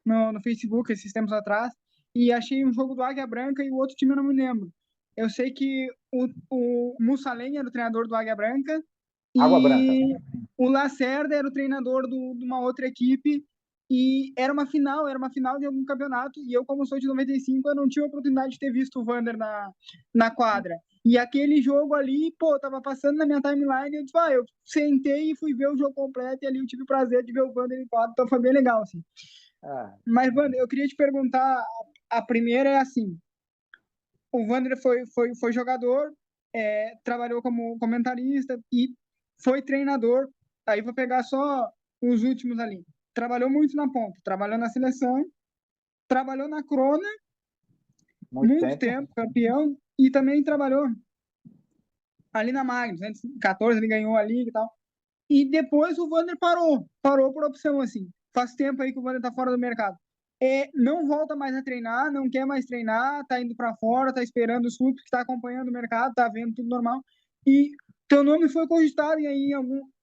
D: no Facebook, esses tempos atrás, e achei um jogo do Águia Branca e o outro time eu não me lembro. Eu sei que o Mussalem era o treinador do Águia Branca
B: Água Branca.
D: e o Lacerda era o treinador de uma outra equipe e era uma final de algum campeonato e eu, como sou de 95, eu não tive a oportunidade de ter visto o Wander na quadra. E aquele jogo ali, pô, tava passando na minha timeline e eu disse, eu sentei e fui ver o jogo completo e ali eu tive o prazer de ver o Wander em quadra, então foi bem legal, assim.
B: Ah,
D: Mas, Wander, eu queria te perguntar, a primeira é assim, o Wander foi jogador, trabalhou como comentarista e foi treinador. Aí vou pegar só os últimos ali. Trabalhou muito na ponta, trabalhou na seleção, trabalhou na Crona,
B: muito
D: muito
B: tempo.
D: tempo, campeão, e também trabalhou ali na Magnus. Antes, 14 ele ganhou ali e tal. E depois o Wander parou por opção, assim. Faz tempo aí que o Wander tá fora do mercado. Não volta mais a treinar, não quer mais treinar, tá indo para fora, tá esperando o sub, que tá acompanhando o mercado, tá vendo tudo normal. E teu nome foi cogitado em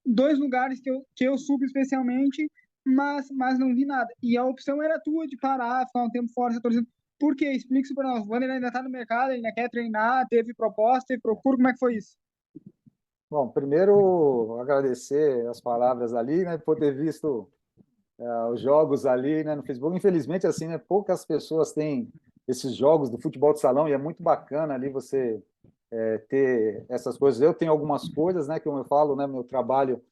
D: dois lugares que eu subo especialmente, mas não vi nada. E a opção era tua de parar, ficar um tempo fora, torcendo. Por quê? Explica isso para nós. O Wander ainda tá no mercado, ele ainda quer treinar, teve proposta, teve procura, como é que foi isso?
B: Bom, primeiro agradecer as palavras ali, né, por ter visto os jogos ali, né, no Facebook. Infelizmente, assim, né, poucas pessoas têm esses jogos do futebol de salão e é muito bacana ali você ter essas coisas. Eu tenho algumas coisas, né, que eu falo, né, meu trabalho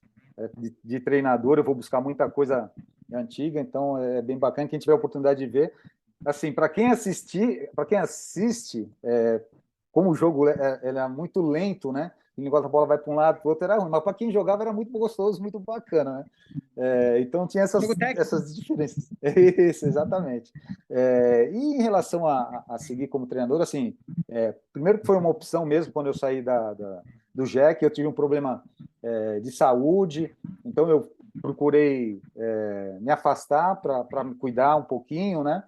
B: de treinador, eu vou buscar muita coisa antiga, então é bem bacana quem tiver a oportunidade de ver. assim, para quem assiste, como o jogo ele é muito lento, né? O negócio da bola vai para um lado, para o outro era ruim, mas para quem jogava era muito gostoso, muito bacana, né? Então tinha
D: Jogo técnico.
B: essas diferenças. Isso, exatamente. E em relação a seguir como treinador, assim, primeiro que foi uma opção mesmo quando eu saí do JEC, eu tive um problema de saúde, então eu procurei me afastar para me cuidar um pouquinho, né?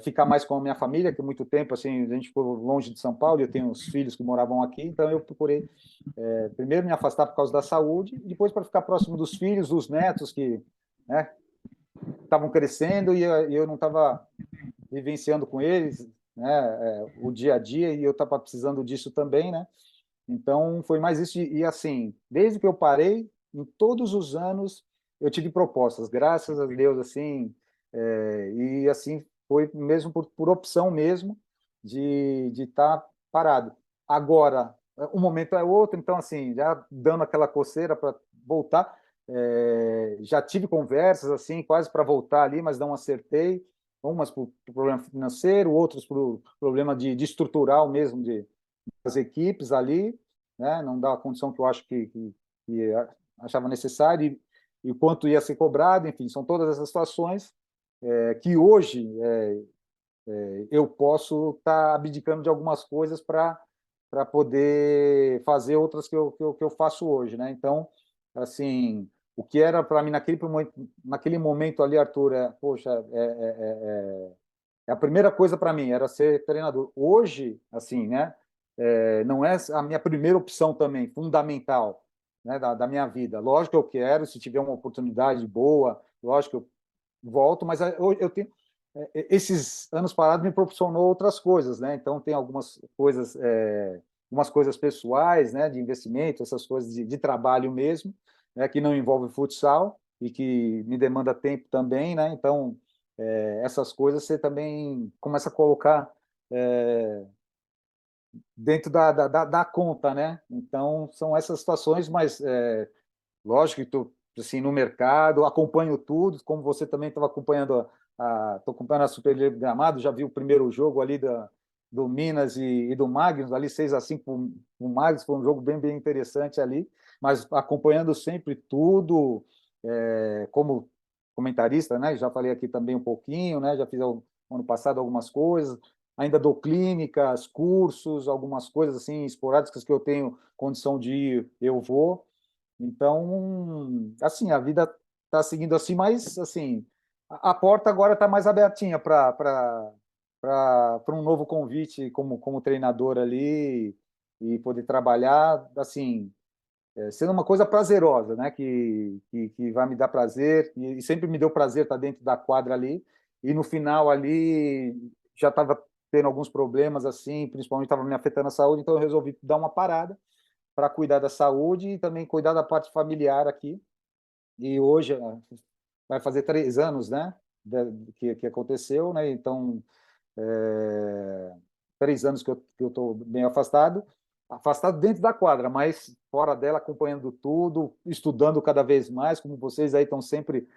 B: Ficar mais com a minha família, que muito tempo assim a gente ficou longe de São Paulo, eu tenho os filhos que moravam aqui, então eu procurei primeiro me afastar por causa da saúde, e depois para ficar próximo dos filhos, dos netos que, né, estavam crescendo e eu não estava vivenciando com eles, né, o dia a dia, e eu estava precisando disso também, né? Então foi mais isso, e assim, desde que eu parei, em todos os anos eu tive propostas, graças a Deus, assim, e assim foi mesmo por opção mesmo de estar parado. Agora, um momento é outro, então assim, já dando aquela coceira para voltar, já tive conversas assim, quase para voltar ali, mas não acertei, umas por problema financeiro, outros por problema de estrutural mesmo das equipes ali, né? Não dá a condição que eu acho que achava necessário e o quanto ia ser cobrado, enfim, são todas essas situações que hoje eu posso estar abdicando de algumas coisas para poder fazer outras que eu faço hoje, né? Então, assim, o que era para mim naquele momento ali, Arthur, poxa, a primeira coisa para mim era ser treinador. Hoje, assim, né? Não é a minha primeira opção também, fundamental, né, da minha vida. Lógico que eu quero, se tiver uma oportunidade boa, lógico que eu volto, mas eu tenho esses anos parados me proporcionou outras coisas, né? Então tem algumas coisas pessoais, né, de investimento, essas coisas de trabalho mesmo, né, que não envolve futsal e que me demanda tempo também, né? Então essas coisas você também começa a colocar dentro da conta, né? Então são essas situações, mas lógico que estou assim, no mercado, acompanho tudo, como você também estava acompanhando tô acompanhando a Superliga de Gramado, já vi o primeiro jogo ali do Minas e do Magnus, ali 6-5 para o Magnus, foi um jogo bem interessante ali, mas acompanhando sempre tudo, como comentarista, né? Já falei aqui também um pouquinho, né? Já fiz ano passado algumas coisas, ainda dou clínicas, cursos, algumas coisas assim esporádicas que eu tenho condição de ir, eu vou. Então, assim, a vida está seguindo assim, mas assim, a porta agora está mais abertinha para um novo convite como treinador ali e poder trabalhar, assim, sendo uma coisa prazerosa, né? Que vai me dar prazer e sempre me deu prazer estar dentro da quadra ali. E no final ali já estava tendo alguns problemas assim, principalmente estava me afetando a saúde, então eu resolvi dar uma parada para cuidar da saúde e também cuidar da parte familiar aqui. E hoje vai fazer 3 anos, né, que aconteceu, né? Então, 3 anos que eu estou bem afastado dentro da quadra, mas fora dela, acompanhando tudo, estudando cada vez mais, como vocês aí estão sempre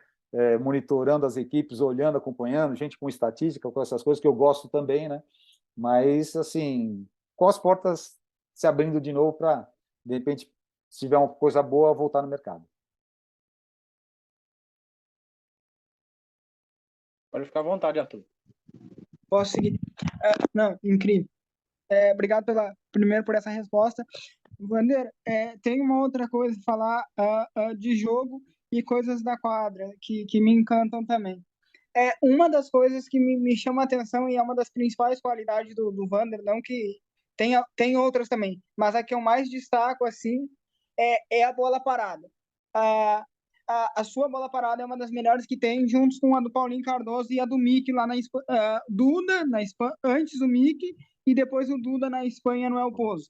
B: monitorando as equipes, olhando, acompanhando, gente com estatística, com essas coisas que eu gosto também, né? Mas, assim, com as portas se abrindo de novo para, de repente, se tiver uma coisa boa, voltar no mercado.
A: Pode ficar à vontade, Arthur.
D: Posso seguir? Não, incrível. Obrigado primeiro por essa resposta. Vander, tem uma outra coisa a falar de jogo e coisas da quadra que me encantam também. Uma das coisas que me chama a atenção e é uma das principais qualidades do Vander, não que tem outras também, mas a que eu mais destaco assim é a bola parada. A, a sua bola parada é uma das melhores que tem, junto com a do Paulinho Cardoso e a do Mickey lá na Espanha, Duda na Espanha, antes o Mickey e depois o Duda na Espanha no El Pozo.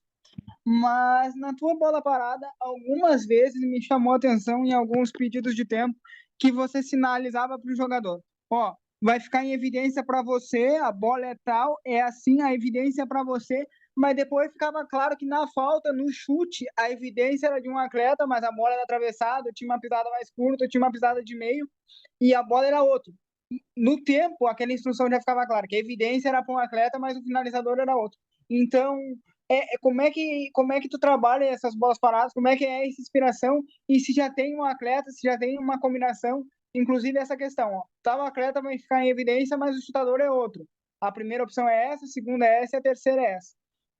D: Mas na tua bola parada, algumas vezes me chamou a atenção em alguns pedidos de tempo que você sinalizava para o jogador. Ó, vai ficar em evidência para você, a bola é tal, é assim, a evidência é para você, mas depois ficava claro que na falta, no chute, a evidência era de um atleta, mas a bola era atravessada, tinha uma pisada mais curta, tinha uma pisada de meio, e a bola era outra. no tempo, aquela instrução já ficava clara, que a evidência era para um atleta, mas o finalizador era outro. Então, como é que tu trabalha essas bolas paradas, como é que é essa inspiração, e se já tem um atleta, se já tem uma combinação, inclusive essa questão, ó, tal atleta vai ficar em evidência, mas o chutador é outro. A primeira opção é essa, a segunda é essa e a terceira é essa.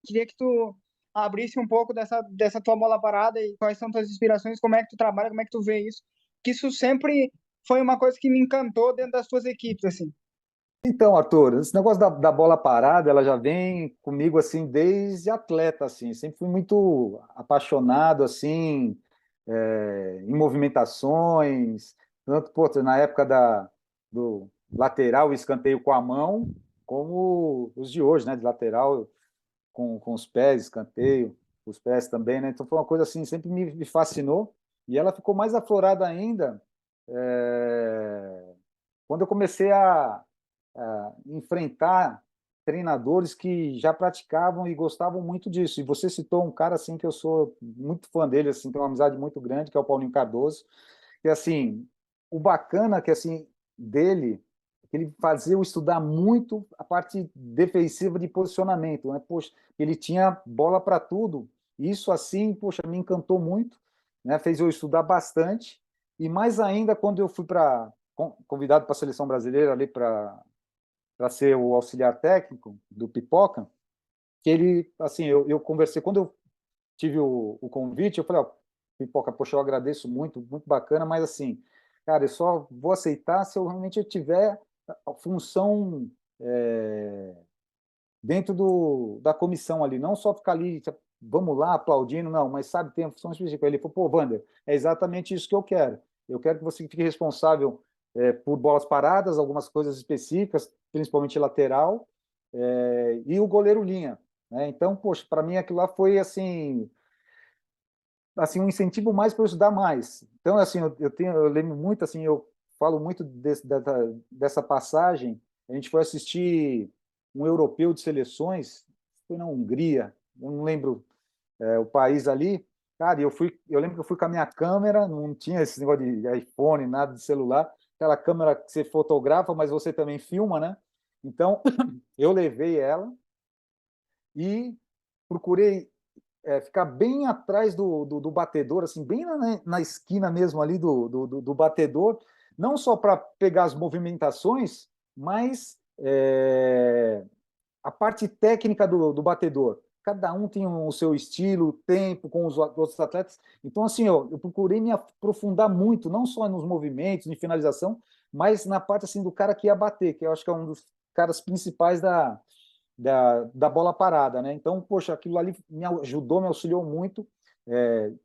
D: Queria que tu abrisse um pouco dessa tua bola parada e quais são tuas inspirações, como é que tu trabalha, como é que tu vê isso, que isso sempre foi uma coisa que me encantou dentro das tuas equipes, assim.
B: Então, Arthur, esse negócio da bola parada, ela já vem comigo assim desde atleta, assim. Sempre fui muito apaixonado assim em movimentações, tanto pô, na época do lateral e escanteio com a mão, como os de hoje, né? De lateral com os pés, escanteio, os pés também, né? Então foi uma coisa assim, sempre me fascinou. E ela ficou mais aflorada ainda quando eu comecei a enfrentar treinadores que já praticavam e gostavam muito disso. E você citou um cara assim que eu sou muito fã dele, assim, tem uma amizade muito grande, que é o Paulinho Cardoso. E assim, o bacana que assim dele é que ele fazia eu estudar muito a parte defensiva de posicionamento, né? Poxa, ele tinha bola para tudo. Isso assim, poxa, me encantou muito, né? Fez eu estudar bastante. E mais ainda quando eu fui para convidado para a seleção brasileira ali para ser o auxiliar técnico do Pipoca, que ele, assim, eu conversei, quando eu tive o convite, eu falei, ó, Pipoca, poxa, eu agradeço muito, muito bacana, mas assim, cara, eu só vou aceitar se eu realmente tiver a função dentro da comissão ali, não só ficar ali, vamos lá, aplaudindo, não, mas sabe, tem a função específica. Ele falou, pô, Wander, é exatamente isso que eu quero. Eu quero que você fique responsável por bolas paradas, algumas coisas específicas, principalmente lateral, e o goleiro linha. Né? Então, poxa, para mim aquilo lá foi assim um incentivo mais para eu estudar mais. Então, assim, eu lembro muito, assim, eu falo muito dessa passagem. A gente foi assistir um europeu de seleções, foi na Hungria, eu não lembro o país ali. Cara, eu lembro que eu fui com a minha câmera, não tinha esse negócio de iPhone, nada de celular, aquela câmera que você fotografa, mas você também filma, né? Então, eu levei ela e procurei ficar bem atrás do batedor, assim, bem na esquina mesmo ali do batedor, não só para pegar as movimentações, mas a parte técnica do batedor. Cada um tem o seu estilo, tempo com os outros atletas. Então, assim, eu procurei me aprofundar muito, não só nos movimentos, em finalização, mas na parte assim do cara que ia bater, que eu acho que é um dos caras principais da bola parada, né? Então, poxa, aquilo ali me ajudou, me auxiliou muito.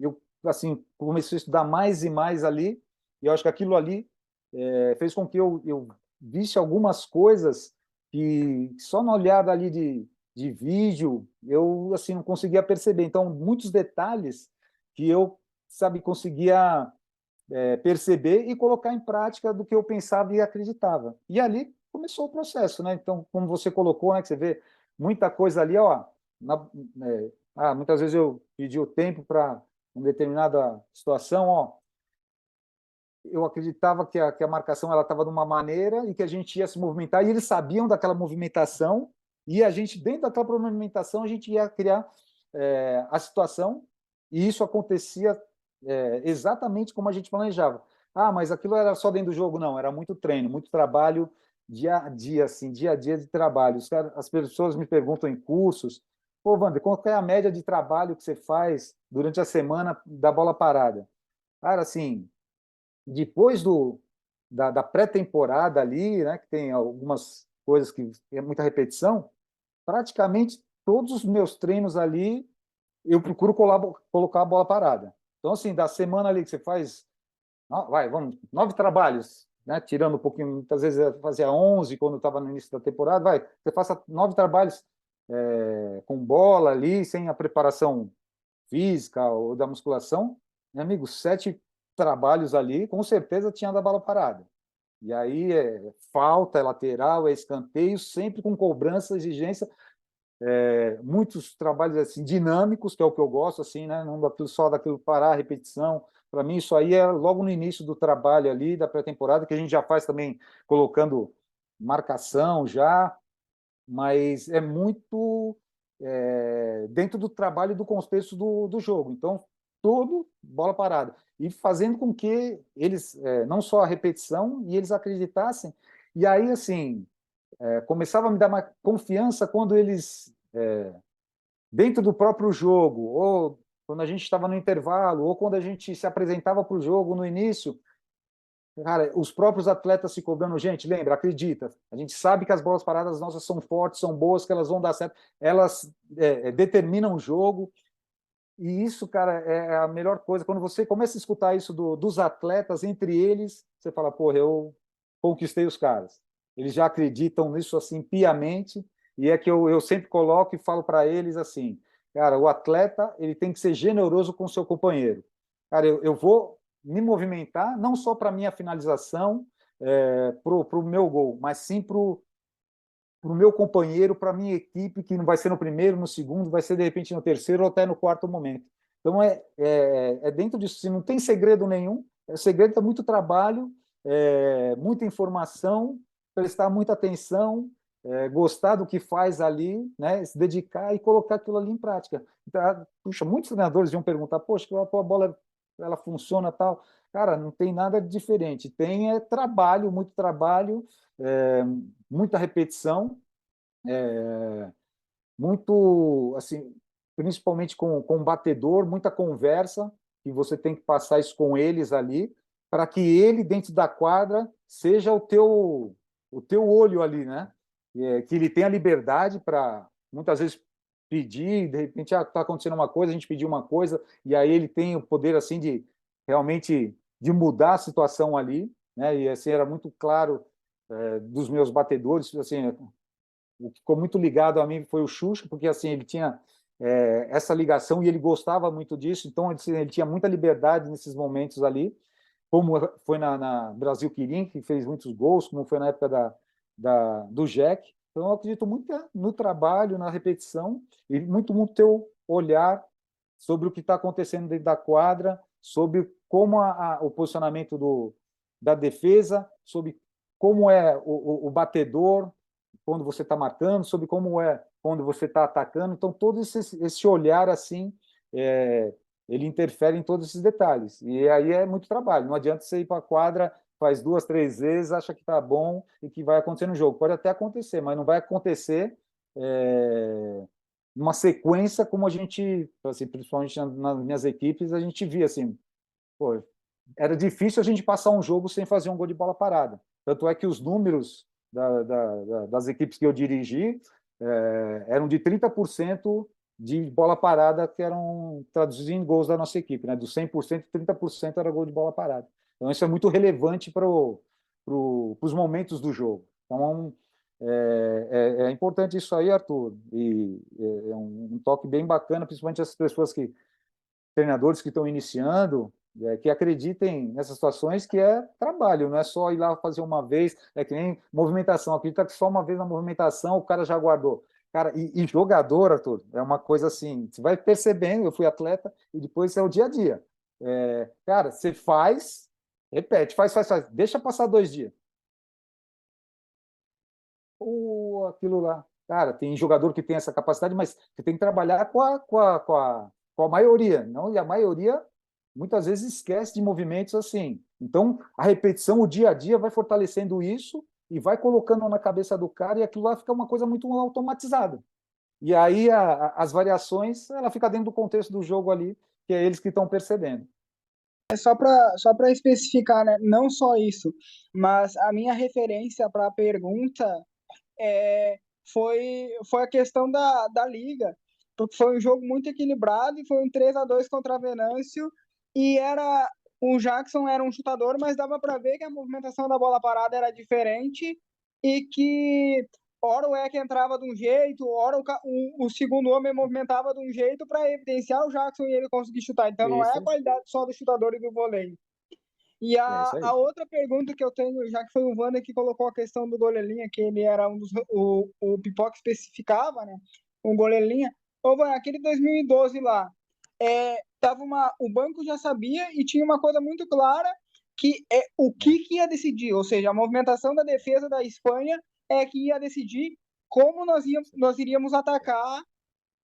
B: Eu, assim, comecei a estudar mais e mais ali, e eu acho que aquilo ali fez com que eu visse algumas coisas que só na olhada ali de vídeo eu, assim, não conseguia perceber. Então, muitos detalhes que eu, sabe, conseguia perceber e colocar em prática do que eu pensava e acreditava. E ali começou o processo, né? Então, como você colocou, né, que você vê muita coisa ali, ó, muitas vezes eu pedi o tempo para uma determinada situação, ó, eu acreditava que a marcação ela estava de uma maneira e que a gente ia se movimentar e eles sabiam daquela movimentação e a gente dentro daquela movimentação a gente ia criar a situação e isso acontecia exatamente como a gente planejava. Ah, mas aquilo era só dentro do jogo? Não, era muito treino, muito trabalho dia a dia, assim, dia a dia de trabalho. As pessoas me perguntam em cursos, pô, Wander, qual é a média de trabalho que você faz durante a semana da bola parada? Cara, assim, depois da pré-temporada ali, né, que tem algumas coisas que é muita repetição, praticamente todos os meus treinos ali eu procuro colocar a bola parada. Então, assim, da semana ali que você faz, vamos, 9 trabalhos, né? Tirando um pouquinho, muitas vezes eu fazia 11 quando estava no início da temporada, você faça 9 trabalhos com bola ali, sem a preparação física ou da musculação, meu amigo, 7 trabalhos ali, com certeza tinha da bola parada. E aí falta, é lateral, é escanteio, sempre com cobrança, exigência, muitos trabalhos assim dinâmicos, que é o que eu gosto, assim, né? Não só daquilo parar, repetição, Para mim, isso aí é logo no início do trabalho ali, da pré-temporada, que a gente já faz também colocando marcação já, mas é muito dentro do trabalho e do contexto do jogo. Então, tudo bola parada. E fazendo com que eles, não só a repetição, e eles acreditassem. E aí, assim, começava a me dar mais confiança quando eles, dentro do próprio jogo, ou quando a gente estava no intervalo, ou quando a gente se apresentava para o jogo no início, cara, os próprios atletas se cobrando, gente, lembra, acredita, a gente sabe que as bolas paradas nossas são fortes, são boas, que elas vão dar certo, elas determinam o jogo, e isso, cara, é a melhor coisa. Quando você começa a escutar isso dos atletas, entre eles, você fala, pô, eu conquistei os caras. Eles já acreditam nisso, assim, piamente, e é que eu sempre coloco e falo para eles assim, cara, o atleta, ele tem que ser generoso com o seu companheiro. Cara, eu vou me movimentar, não só para a minha finalização, para o meu gol, mas sim para o meu companheiro, para a minha equipe, que não vai ser no primeiro, no segundo, vai ser de repente no terceiro ou até no quarto momento. Então é dentro disso, assim, não tem segredo nenhum, o segredo é muito trabalho, muita informação, prestar muita atenção, gostar do que faz ali, né, se dedicar e colocar aquilo ali em prática. Então, puxa, muitos treinadores iam perguntar, poxa, a bola ela funciona tal. Cara, não tem nada diferente, tem trabalho, muito trabalho, é, muita repetição, muito, assim, principalmente com o batedor, muita conversa, e você tem que passar isso com eles ali, para que ele, dentro da quadra, seja o teu olho ali, né? Que ele tenha liberdade para, muitas vezes, pedir, de repente, está acontecendo uma coisa, a gente pediu uma coisa, e aí ele tem o poder, assim, de realmente de mudar a situação ali, né? E, assim, era muito claro dos meus batedores, assim, o que ficou muito ligado a mim foi o Xuxa, porque assim ele tinha essa ligação e ele gostava muito disso, então ele tinha muita liberdade nesses momentos ali, como foi na Brasil Quirim, que fez muitos gols, como foi na época do Jack. Então eu acredito muito no trabalho, na repetição e muito teu olhar sobre o que está acontecendo dentro da quadra, sobre como o posicionamento da defesa, sobre como é o batedor, quando você está marcando, sobre como é quando você está atacando. Então, todo esse olhar assim, ele interfere em todos esses detalhes. E aí é muito trabalho. Não adianta você ir para a quadra, faz 2, 3 vezes, acha que está bom e que vai acontecer no jogo. Pode até acontecer, mas não vai acontecer numa sequência como a gente, assim, principalmente nas minhas equipes, a gente via assim, pô, era difícil a gente passar um jogo sem fazer um gol de bola parada. Tanto é que os números das equipes que eu dirigi eram de 30% de bola parada que eram traduzidos em gols da nossa equipe, né? Dos 100%, 30% era gol de bola parada. Então isso é muito relevante para os momentos do jogo. Então é importante isso aí, Arthur, e é um toque bem bacana, principalmente essas pessoas treinadores que estão iniciando, que acreditem nessas situações, que é trabalho, não é só ir lá fazer uma vez, é que nem movimentação, acredita que só uma vez na movimentação o cara já guardou. Cara, e jogador, Arthur, é uma coisa assim, você vai percebendo, eu fui atleta, e depois é o dia a dia. Cara, você faz, repete, faz, deixa passar 2 dias. Ou aquilo lá. Cara, tem jogador que tem essa capacidade, mas você tem que trabalhar com a maioria, não? E a maioria muitas vezes esquece de movimentos assim. Então, a repetição, o dia a dia vai fortalecendo isso e vai colocando na cabeça do cara e aquilo lá fica uma coisa muito automatizada. E aí as variações, ela fica dentro do contexto do jogo ali, que é eles que estão percebendo.
D: Só para especificar, né? Não só isso, mas a minha referência para a pergunta é, foi a questão da liga, porque foi um jogo muito equilibrado e foi um 3-2 contra a Venâncio, e o Jackson era um chutador, mas dava para ver que a movimentação da bola parada era diferente e que ora o Eck entrava de um jeito, ora o segundo homem movimentava de um jeito para evidenciar o Jackson e ele conseguir chutar. Então não é a
B: Isso,
D: qualidade só do chutador e do voleio. E
B: é isso
D: a
B: aí.
D: outra pergunta que eu tenho, já que foi o Wander que colocou a questão do goleirinha, que ele era o Pipoca especificava, né? Um goleirinha. Ô, Wander, aquele 2012 lá, o banco já sabia e tinha uma coisa muito clara que é o que ia decidir, ou seja, a movimentação da defesa da Espanha é que ia decidir como nós iríamos atacar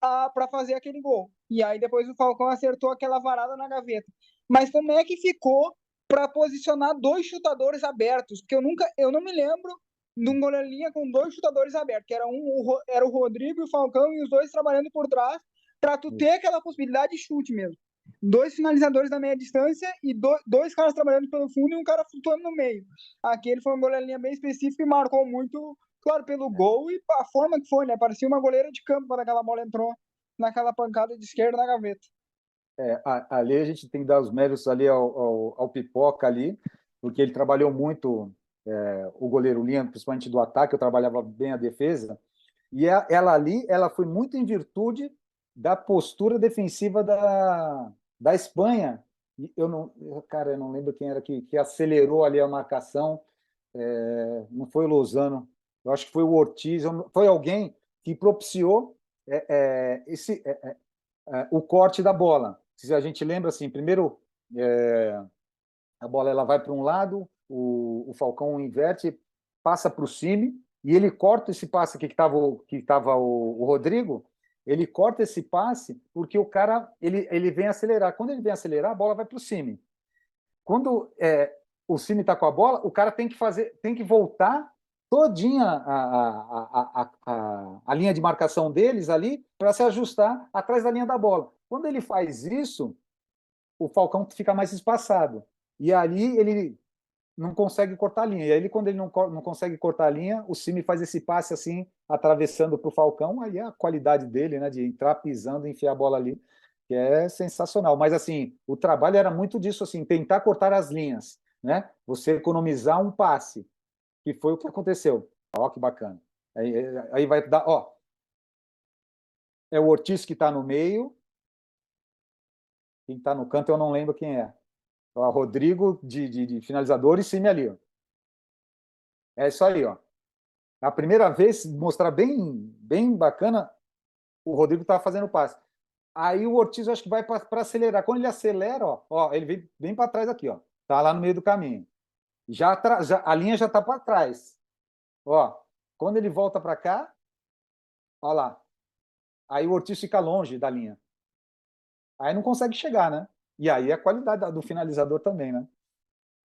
D: para fazer aquele gol. E aí depois o Falcão acertou aquela varada na gaveta. Mas como é que ficou para posicionar dois chutadores abertos? Porque eu não me lembro de um goleirinha com dois chutadores abertos, que era o Rodrigo e o Falcão, e os dois trabalhando por trás, para tu ter aquela possibilidade de chute mesmo. Dois finalizadores da meia distância e dois caras trabalhando pelo fundo e um cara flutuando no meio. Aquele foi um goleirinha bem específico e marcou muito, claro, pelo gol e a forma que foi, né? Parecia uma goleira de campo quando aquela bola entrou naquela pancada de esquerda na gaveta.
B: Ali a gente tem que dar os méritos ali ao Pipoca ali, porque ele trabalhou muito o goleiro Linha, principalmente do ataque, eu trabalhava bem a defesa, e ela ali, ela foi muito em virtude da postura defensiva da Espanha. E eu não lembro quem era que acelerou ali a marcação, não foi o Lozano, eu acho que foi o Ortiz, foi alguém que propiciou o corte da bola. Se a gente lembra, assim, primeiro a bola ela vai para um lado, o Falcão inverte, passa para o Cime, e ele corta esse passe aqui que tava o Rodrigo, ele corta esse passe porque o cara ele vem acelerar. Quando ele vem acelerar, a bola vai para o Cime. Quando o Cime está com a bola, o cara tem que voltar todinha a linha de marcação deles ali para se ajustar atrás da linha da bola. Quando ele faz isso, o Falcão fica mais espaçado. E ali ele não consegue cortar a linha. E aí, quando ele não consegue cortar a linha, o Cime faz esse passe assim, atravessando para o Falcão. Aí a qualidade dele, né, de entrar pisando e enfiar a bola ali, que é sensacional. Mas assim, o trabalho era muito disso, assim, tentar cortar as linhas, né? Você economizar um passe, que foi o que aconteceu. Ó, que bacana. Aí vai dar, ó, é o Ortiz que está no meio, quem está no canto eu não lembro quem é. Ó, Rodrigo de finalizador e Cime ali, ó. É isso aí, ó. A primeira vez, mostrar bem bacana, o Rodrigo estava fazendo o passe. Aí o Ortiz, eu acho que vai para acelerar. Quando ele acelera, ó, ele vem para trás aqui, ó. Tá lá no meio do caminho. A linha já tá para trás. Ó, quando ele volta para cá, ó lá. Aí o Ortiz fica longe da linha. Aí não consegue chegar, né? E aí a qualidade do finalizador também, né?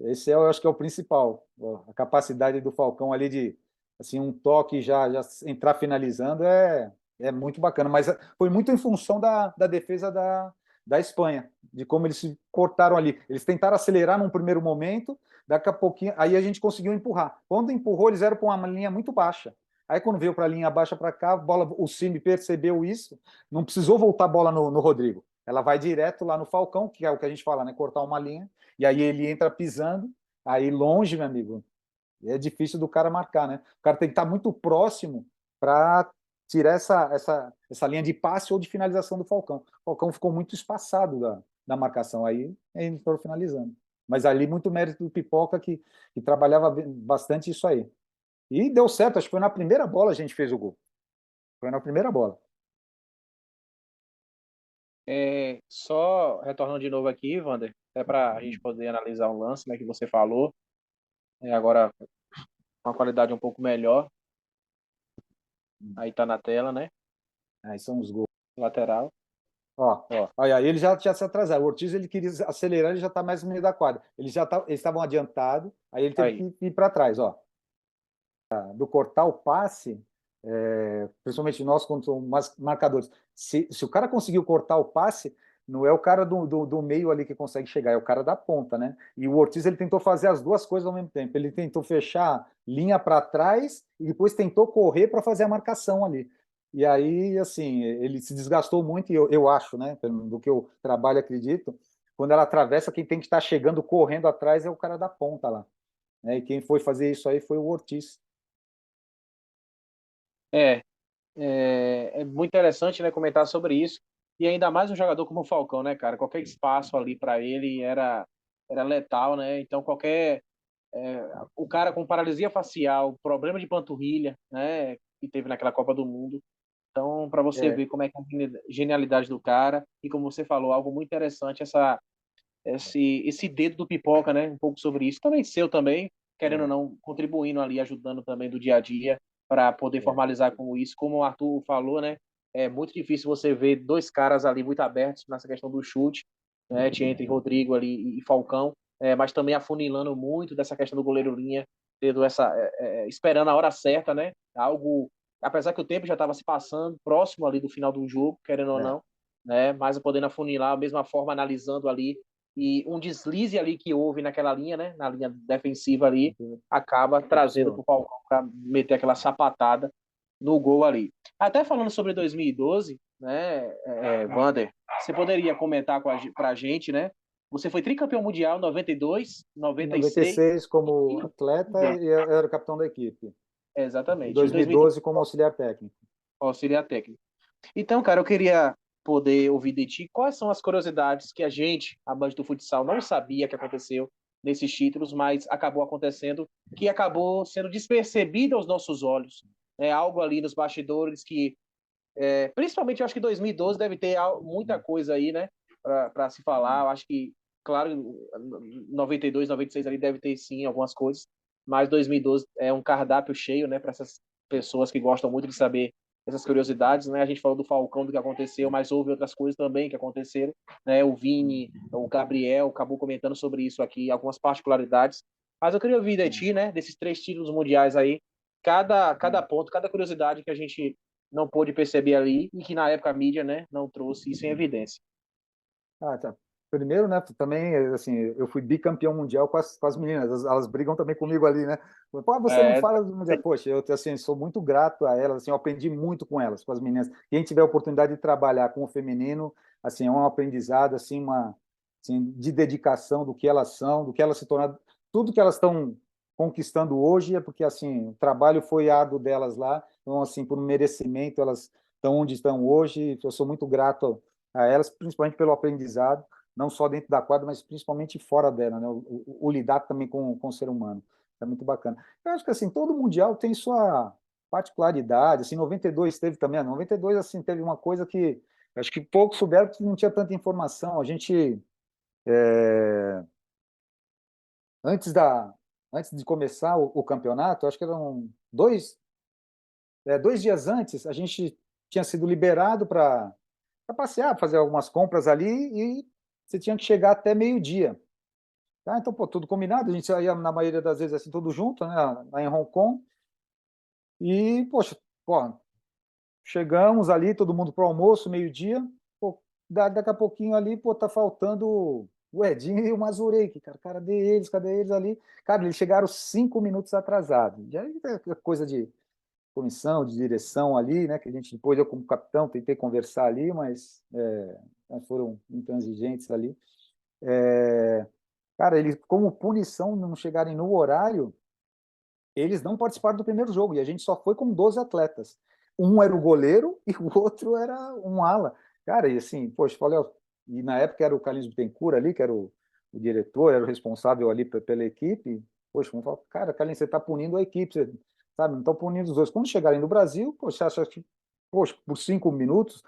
B: Esse eu acho que é o principal. A capacidade do Falcão ali de assim, um toque já entrar finalizando é muito bacana. Mas foi muito em função da defesa da Espanha, de como eles se cortaram ali. Eles tentaram acelerar num primeiro momento, daqui a pouquinho, aí a gente conseguiu empurrar. Quando empurrou, eles eram para uma linha muito baixa. Aí quando veio para a linha baixa para cá, o Cime percebeu isso, não precisou voltar a bola no Rodrigo. Ela vai direto lá no Falcão, que é o que a gente fala, né? Cortar uma linha, e aí ele entra pisando, aí longe, meu amigo, é difícil do cara marcar, né? O cara tem que estar muito próximo para tirar essa linha de passe ou de finalização do Falcão. O Falcão ficou muito espaçado da marcação, aí ele foi finalizando. Mas ali muito mérito do Pipoca, que trabalhava bastante isso aí. E deu certo, acho que foi na primeira bola a gente fez o gol. Foi na primeira bola.
A: Só retornando de novo aqui, Wander, até para a gente poder analisar um lance, né, que você falou, agora com a qualidade um pouco melhor. Aí tá na tela, né?
B: Aí são os gols.
A: Lateral.
B: Ó, olha, ele já se atrasou. O Ortiz ele queria acelerar, ele já está mais no meio da quadra. Eles estavam adiantados, aí ele teve que ir para trás, ó. Do cortar o passe, principalmente nós, quando somos marcadores, se o cara conseguiu cortar o passe, não é o cara do meio ali que consegue chegar, é o cara da ponta, né? E o Ortiz ele tentou fazer as duas coisas ao mesmo tempo. Ele tentou fechar linha para trás e depois tentou correr para fazer a marcação ali. E aí, assim, ele se desgastou muito, e eu acho, né? Do que eu trabalho, acredito, quando ela atravessa, quem tem que estar chegando correndo atrás é o cara da ponta lá. Né? E quem foi fazer isso aí foi o Ortiz.
A: É, é muito interessante, né, comentar sobre isso. E ainda mais um jogador como o Falcão, né, cara? Qualquer espaço ali para ele era letal, né? Então o cara com paralisia facial, problema de panturrilha, né, que teve naquela Copa do Mundo, Então, para você
B: É,
A: ver como é que é a genialidade do cara, e como você falou, algo muito interessante, esse dedo do Pipoca, né? Um pouco sobre isso. Também seu também, querendo ou
B: é,
A: não, contribuindo ali, ajudando também do dia a dia para poder
B: é,
A: formalizar com isso. Como o Arthur falou, né? É muito difícil você ver dois caras ali muito abertos nessa questão do chute, né? Tinha entre Rodrigo ali e Falcão, mas também afunilando muito dessa questão do goleiro linha, tendo esperando a hora certa, né? Algo, apesar que o tempo já estava se passando, próximo ali do final do jogo, querendo ou
B: é.
A: não, né? Mas podendo afunilar da mesma forma, analisando ali e um deslize ali que houve naquela linha, né, na linha defensiva ali, acaba trazendo para o
B: Propiciou.
A: Falcão para meter aquela sapatada no gol ali. Até falando sobre 2012, né, Wander, você poderia comentar para a gente, né? Você foi tricampeão mundial em 92,
B: Em
A: 96
B: 96, como
A: e
B: atleta,
A: é,
B: eu era o capitão da equipe. Em
A: exatamente, em 2012
B: 2012, como auxiliar técnico.
A: auxiliar técnico. Então, cara, eu queria poder ouvir de ti quais são as curiosidades que a gente, amante do futsal, não sabia que aconteceu nesses títulos, mas acabou acontecendo, que acabou sendo despercebido aos nossos olhos. É algo ali nos bastidores que, principalmente, eu acho que 2012 deve ter muita coisa aí, né, para se falar. Eu acho que, claro, 92, 96 ali deve ter sim algumas coisas, mas 2012 é um cardápio cheio, né, para essas pessoas que gostam muito de saber essas curiosidades, né? A gente falou do Falcão, do que aconteceu, mas houve outras coisas também que aconteceram, né? O Vini, o Gabriel acabou comentando sobre isso aqui, algumas particularidades. Mas eu queria ouvir de ti, né? Desses 3 títulos mundiais aí, cada ponto, cada curiosidade que a gente não pôde perceber ali e que na época a mídia, né, não trouxe isso em evidência.
B: Ah, tá. Primeiro, né, também, assim, eu fui bicampeão mundial com as meninas, elas brigam também comigo ali, né? Pô, você não
A: É,
B: fala do mundial. Poxa, eu, assim, sou muito grato a elas, assim, eu aprendi muito com elas, com as meninas. Quem tiver a oportunidade de trabalhar com o feminino, assim, é um aprendizado, assim, assim, de dedicação do que elas são, do que elas se tornaram, tudo que elas estão conquistando hoje é porque, assim, o trabalho foi árduo delas lá, então, assim, por um merecimento, elas estão onde estão hoje, eu sou muito grato a elas, principalmente pelo aprendizado, não só dentro da quadra, mas principalmente fora dela, né? O lidar também com o ser humano. É muito bacana. Eu acho que assim, todo mundial tem sua particularidade, assim, 92 teve também, 92 assim, teve uma coisa que acho que poucos souberam que não tinha tanta informação. A gente, antes antes de começar o campeonato, acho que eram 2 dias antes, a gente tinha sido liberado para passear, fazer algumas compras ali e você tinha que chegar até meio-dia. Tá? Então, pô, tudo combinado, a gente ia na maioria das vezes assim, tudo junto, né, lá em Hong Kong. E, poxa, pô, chegamos ali, todo mundo para o almoço, meio-dia. Pô, daqui a pouquinho ali, pô, tá faltando o Edinho e o Mazurek, cara. Cadê eles ali? Cara, eles chegaram 5 minutos atrasados. Já é coisa de comissão, de direção ali, né? Que a gente, depois eu como capitão, tentei conversar ali, mas foram intransigentes ali. Cara, eles, como punição, não chegarem no horário, eles não participaram do primeiro jogo, e a gente só foi com 12 atletas. Um era o goleiro e o outro era um ala. Cara, e assim, poxa, falei, ó, e na época era o Carlinhos Bittencourt ali, que era o diretor, era o responsável ali pela equipe. Poxa, vamos falar, cara, Carlinhos, você está punindo a equipe, você, sabe? Não estão punindo os dois. Quando chegarem no Brasil, poxa, você acha que, poxa, por 5 minutos,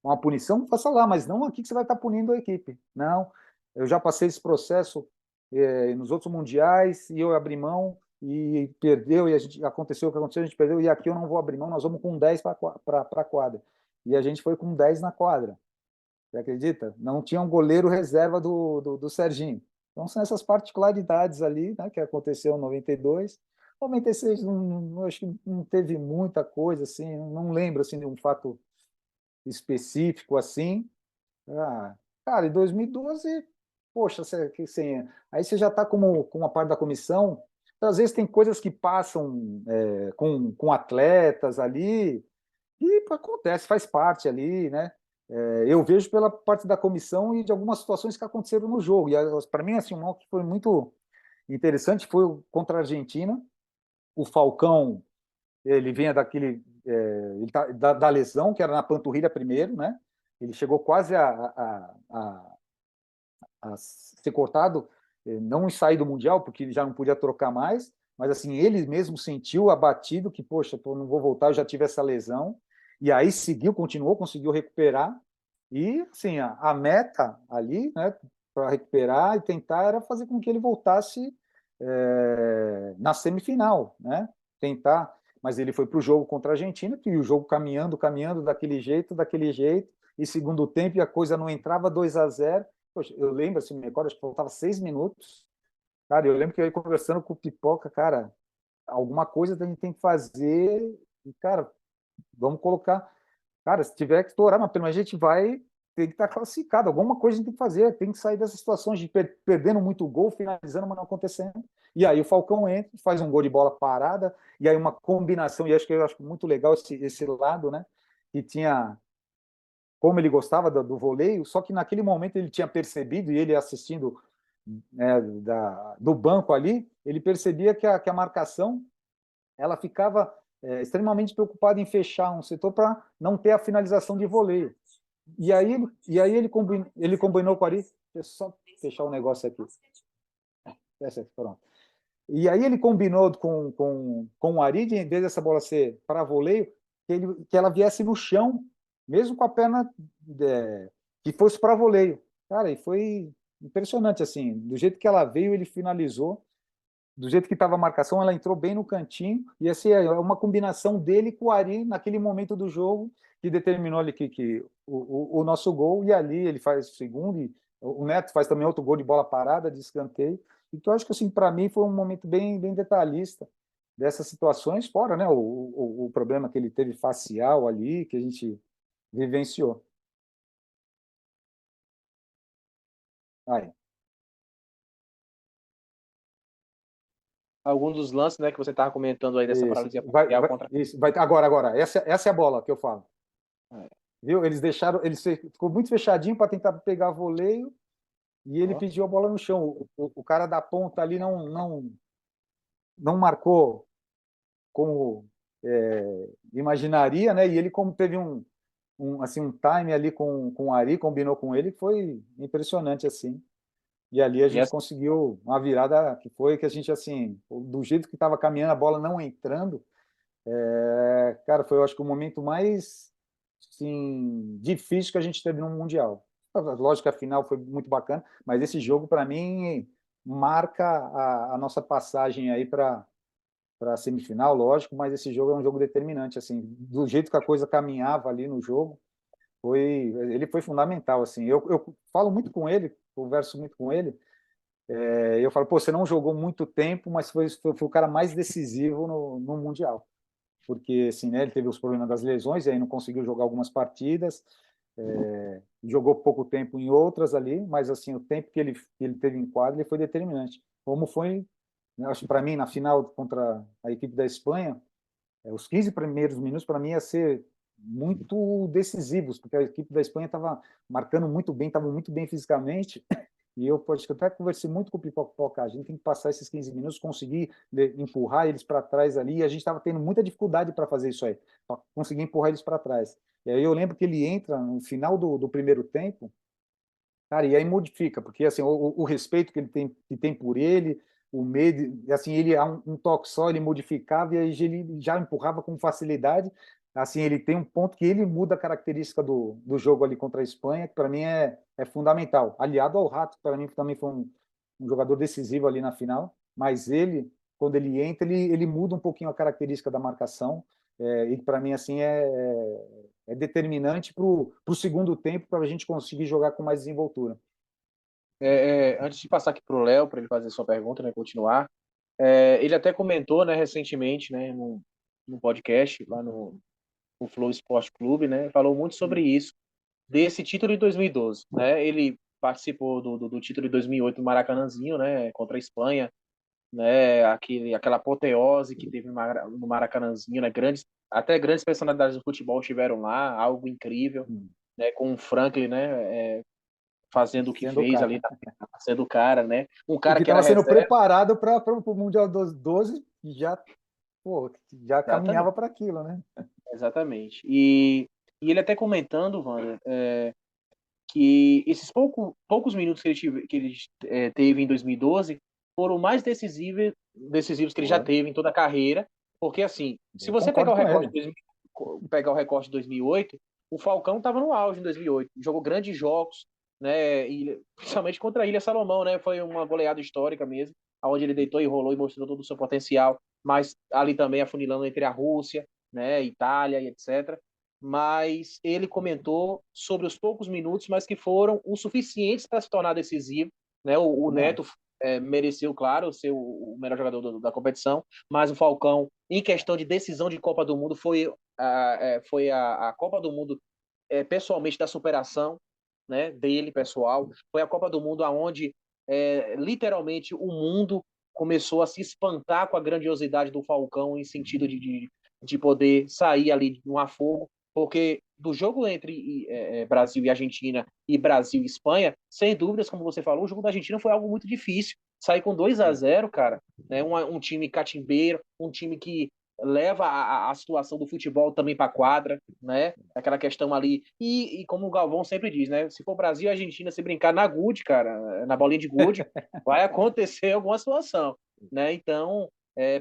B: uma punição, faça lá, mas não aqui que você vai estar punindo a equipe. Não, eu já passei esse processo nos outros mundiais e eu abri mão e perdeu, e aconteceu o que aconteceu, a gente perdeu, e aqui eu não vou abrir mão, nós vamos com 10 para a quadra. E a gente foi com 10 na quadra. Você acredita? Não tinha um goleiro reserva do Serginho. Então são essas particularidades ali, né, que aconteceu em 92. 96, acho que não teve muita coisa, assim, não lembro assim, de um fato específico assim. Ah, cara, em 2012, poxa, aí você já está como uma parte da comissão. Então, às vezes tem coisas que passam com atletas ali, e acontece, faz parte ali, né? Eu vejo pela parte da comissão e de algumas situações que aconteceram no jogo. E para mim, assim, um que foi muito interessante foi contra a Argentina. O Falcão, ele vinha da lesão, que era na panturrilha primeiro, né? Ele chegou quase a ser cortado, não em sair do Mundial, porque ele já não podia trocar mais, mas assim, ele mesmo sentiu abatido que, poxa, pô, não vou voltar, eu já tive essa lesão. e aí seguiu, continuou, conseguiu recuperar, e assim, a meta ali, né, para recuperar e tentar era fazer com que ele voltasse na semifinal, né? Tentar, mas ele foi para o jogo contra a Argentina, e o jogo caminhando, caminhando daquele jeito, e segundo tempo, e a coisa não entrava 2-0. Poxa, eu lembro, assim, me recordo, acho que faltava 6 minutos. Cara, eu lembro que eu ia conversando com o Pipoca, cara, alguma coisa a gente tem que fazer, e, cara, vamos colocar. Cara, se tiver que estourar, mas pelo menos a gente vai ter que estar classificado. Alguma coisa a gente tem que fazer, tem que sair dessas situações de perdendo muito gol, finalizando, mas não acontecendo. E aí o Falcão entra, faz um gol de bola parada, e aí uma combinação, e eu acho muito legal esse lado, né? Que tinha, como ele gostava do voleio, só que naquele momento ele tinha percebido, e ele assistindo, né, do banco ali, ele percebia que a marcação ela ficava extremamente preocupada em fechar um setor para não ter a finalização de voleio. E aí ele combinou com o Ari, deixa eu só fechar o negócio aqui. Pronto. E aí ele combinou com o Ari, de, em vez dessa bola ser para voleio, que ela viesse no chão, mesmo com a perna que fosse para voleio. Cara, e foi impressionante, assim, do jeito que ela veio, ele finalizou, do jeito que estava a marcação, ela entrou bem no cantinho, e assim, é uma combinação dele com o Ari naquele momento do jogo, que determinou ali que o nosso gol, e ali ele faz o segundo, e o Neto faz também outro gol de bola parada, de escanteio. Então, acho que assim, para mim foi um momento bem, bem detalhista dessas situações, fora, né, o problema que ele teve facial ali, que a gente vivenciou. Aí.
A: Alguns dos lances, né, que você estava comentando aí dessa
B: Isso.
A: paralisia facial contra.
B: Isso. Agora. Essa é a bola que eu falo.
A: É.
B: Viu? Eles deixaram, ele ficou muito fechadinho para tentar pegar voleio, e ele
A: Ó.
B: pediu a bola no chão. O cara da ponta ali não marcou como imaginaria, né? E ele, como teve assim, um time ali com o Ari, combinou com ele, foi impressionante, assim. E ali a
A: E
B: gente
A: essa,
B: conseguiu uma virada que foi que a gente, assim, do jeito que estava caminhando, a bola não entrando, cara, foi, eu acho que o momento mais, assim, difícil que a gente teve no Mundial. Lógico que a final foi muito bacana, mas esse jogo, para mim, marca a nossa passagem aí para a semifinal, lógico, mas esse jogo é um jogo determinante, assim, do jeito que a coisa caminhava ali no jogo, ele foi fundamental, assim. Eu falo muito com ele, converso muito com ele, eu falo, pô, você não jogou muito tempo, mas foi o cara mais decisivo no Mundial, porque assim, né, ele teve os problemas das lesões e aí não conseguiu jogar algumas partidas, jogou pouco tempo em outras ali, mas assim, o tempo que ele teve em quadra, ele foi determinante. Como foi, né, acho que para mim, na final contra a equipe da Espanha, os 15 primeiros minutos, para mim, ia ser muito decisivos, porque a equipe da Espanha estava marcando muito bem, estava muito bem fisicamente, e acho que eu até conversei muito com o Pipoca, a gente tem que passar esses 15 minutos, conseguir empurrar eles para trás ali, e a gente estava tendo muita dificuldade para fazer isso aí, para conseguir empurrar eles para trás. E aí eu lembro que ele entra no final do primeiro tempo, cara, e aí modifica, porque assim, o respeito que tem por ele, o medo, e assim, ele a um toque só, ele modificava e aí ele já empurrava com facilidade. Assim, ele tem um ponto que ele muda a característica do jogo ali contra a Espanha, que para mim é fundamental. Aliado ao Rato, que para mim também foi um jogador decisivo ali na final, mas ele, quando ele entra, ele muda um pouquinho a característica da marcação, e para mim, assim, é determinante para o segundo tempo, para a gente conseguir jogar com mais desenvoltura.
A: Antes de passar aqui para o Léo, para ele fazer sua pergunta, né, continuar, ele até comentou, né, recentemente, né, no podcast, lá no Flow Esporte Clube, né, falou muito sobre isso, desse título de 2012, né, ele participou do título de 2008 no Maracanãzinho, né, contra a Espanha, né, aquela apoteose que teve no Maracanãzinho, né, até grandes personalidades do futebol estiveram lá, algo incrível, né, com o Franklin, né, fazendo o que
B: Sendo o
A: fez ali,
B: cara.
A: sendo o cara, né, um
B: E
A: cara
B: que
A: que era
B: estava sendo
A: reserva,
B: preparado para o Mundial dos 12, já caminhava
A: exatamente,
B: para aquilo, né?
A: exatamente. E ele até comentando, Wander, que esses poucos minutos que ele teve em 2012 foram mais decisivos que ele já
B: Foi.
A: teve em toda a carreira, porque assim, se
B: Eu
A: você pegar
B: concordo
A: o
B: com
A: recorde
B: ele.
A: de pegar o recorte de 2008, o Falcão estava no auge em 2008, jogou grandes jogos, né, e, principalmente contra a Ilha Salomão, né, foi uma goleada histórica mesmo, onde ele deitou e rolou e mostrou todo o seu potencial, mas ali também afunilando entre a Rússia, né, Itália e etc. Mas ele comentou sobre os poucos minutos, mas que foram o suficientes para se tornar decisivo, né, o Neto mereceu, claro, ser o melhor jogador da competição, mas o Falcão, em questão de decisão de Copa do Mundo, foi a Copa do Mundo pessoalmente da superação, né, dele, pessoal. Foi a Copa do Mundo onde literalmente o mundo começou a se espantar com a grandiosidade do Falcão em sentido de poder sair ali de um afogo, porque do jogo entre Brasil e Argentina e Brasil e Espanha, sem dúvidas, como você falou, o jogo da Argentina foi algo muito difícil. Sair com 2-0, cara, né, um time catimbeiro, um time que leva a situação do futebol também para a quadra, né? Aquela questão ali. E como o Galvão sempre diz, né? Se for Brasil e Argentina, se brincar na gude, cara, na bolinha de gude, vai acontecer alguma situação, né? Então,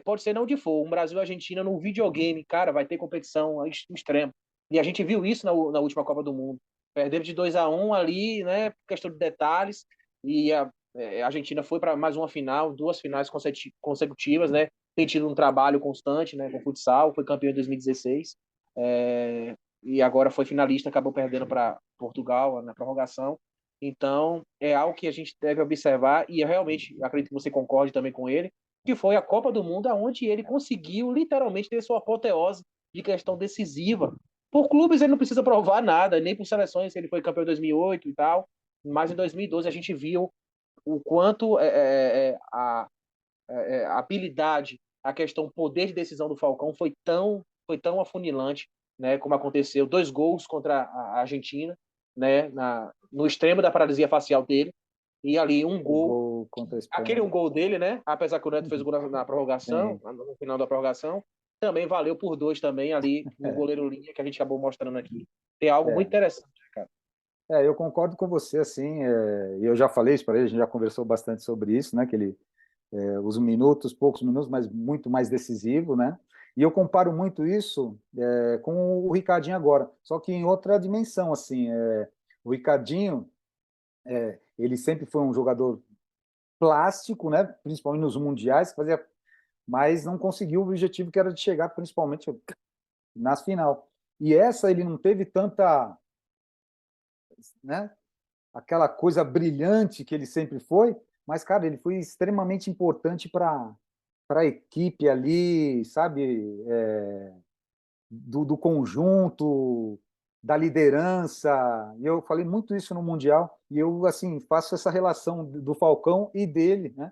A: pode ser não de for. Um Brasil e Argentina no videogame, cara, vai ter competição extrema. E a gente viu isso na última Copa do Mundo. Perderam de 2-1 ali, né? Questão de detalhes. E a Argentina foi para mais uma final, 2 finais consecutivas, né? Tem tido um trabalho constante, né, com o futsal, foi campeão em 2016, e agora foi finalista, acabou perdendo para Portugal na prorrogação. Então, é algo que a gente deve observar, e eu realmente acredito que você concorde também com ele, que foi a Copa do Mundo, onde ele conseguiu literalmente ter sua apoteose de questão decisiva. Por clubes ele não precisa provar nada, nem por seleções, ele foi campeão em 2008 e tal, mas em 2012 a gente viu o quanto a habilidade, a questão poder de decisão do Falcão foi tão afunilante, né, como aconteceu, 2 gols contra a Argentina, né, no extremo da paralisia facial dele, e ali um gol
B: contra a Espanha.
A: Aquele um gol dele, né, apesar que o Neto fez o gol na prorrogação, no final da prorrogação, também valeu por 2 também ali no goleiro linha, que a gente acabou mostrando aqui. Tem algo muito interessante, cara.
B: Eu concordo com você, assim, e eu já falei isso para ele, a gente já conversou bastante sobre isso, né, que ele os minutos, poucos minutos, mas muito mais decisivo, né? E eu comparo muito isso com o Ricardinho agora, só que em outra dimensão, assim. O Ricardinho, ele sempre foi um jogador plástico, né? Principalmente nos mundiais, mas não conseguiu o objetivo que era de chegar, principalmente nas final. E essa ele não teve tanta, né? Aquela coisa brilhante que ele sempre foi, mas, cara, ele foi extremamente importante para a equipe ali, sabe? Do conjunto, da liderança. E eu falei muito isso no Mundial, e eu, assim, faço essa relação do Falcão e dele, né?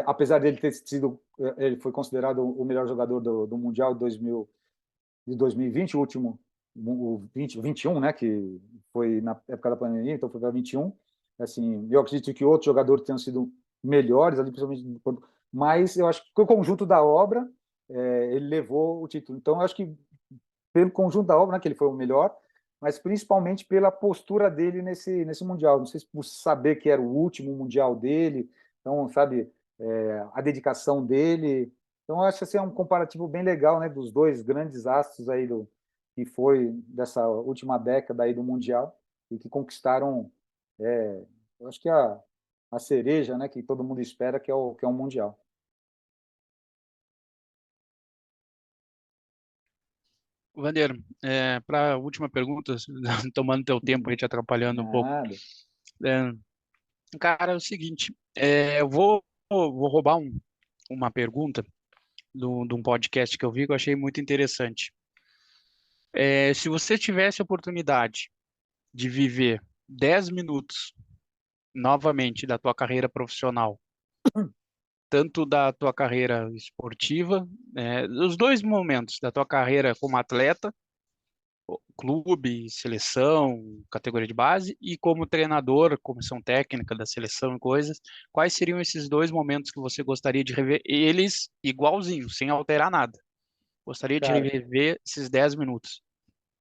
B: Apesar dele ter sido, ele foi considerado o melhor jogador do Mundial de 2020, o último, o 2021, né, que foi na época da pandemia, então foi para 21. Assim, eu acredito que outros jogadores tenham sido melhores, ali, principalmente, mas eu acho que o conjunto da obra, ele levou o título. Então, eu acho que pelo conjunto da obra, né, que ele foi o melhor, mas principalmente pela postura dele nesse Mundial. Não sei se por saber que era o último Mundial dele, então, sabe, a dedicação dele. Então, eu acho que assim, é um comparativo bem legal, né, dos 2 grandes astros aí que foi dessa última década aí do Mundial e que conquistaram, eu acho que a cereja, né, que todo mundo espera, que é o Mundial.
C: Vander, para a última pergunta, tomando teu tempo aí, te atrapalhando um pouco.
B: Nada.
C: Cara, é o seguinte, eu vou roubar uma pergunta de um podcast que eu vi que eu achei muito interessante. Se você tivesse a oportunidade de viver 10 minutos novamente da tua carreira profissional, tanto da tua carreira esportiva, os 2 momentos da tua carreira como atleta, clube, seleção, categoria de base, e como treinador, comissão técnica da seleção e coisas, quais seriam esses 2 momentos que você gostaria de rever eles igualzinhos, sem alterar nada? Gostaria de
B: Cara,
C: rever esses 10 minutos.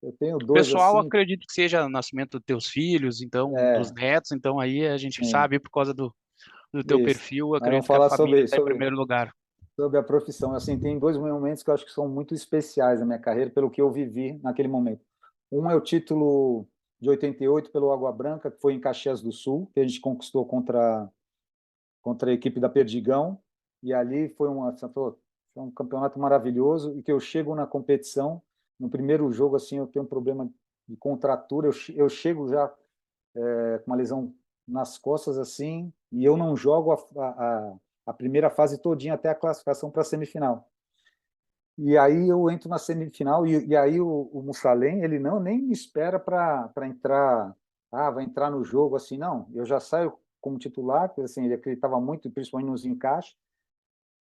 B: eu tenho
C: O
B: 2
C: pessoal,
B: assim.
C: acredito que seja o nascimento dos teus filhos, então, dos netos, então aí a gente
B: Sim,
C: sabe por causa do teu
B: isso.
C: perfil,
B: Mas vamos
C: acredito que a
B: falar
C: família
B: sobre,
C: está em
B: sobre
C: primeiro lugar.
B: sobre a profissão. Assim, tem dois momentos que eu acho que são muito especiais na minha carreira, pelo que eu vivi naquele momento. Um é o título de 88 pelo Água Branca, que foi em Caxias do Sul, que a gente conquistou contra a equipe da Perdigão, e ali foi um campeonato maravilhoso, e que eu chego na competição, no primeiro jogo, assim, eu tenho um problema de contratura, eu chego já com uma lesão nas costas, assim, e eu não jogo a primeira fase todinha até a classificação para a semifinal. E aí eu entro na semifinal, e aí o Mussalem, ele não nem me espera para entrar, vai entrar no jogo, assim, não, eu já saio como titular, porque assim, ele acreditava muito, principalmente nos encaixes,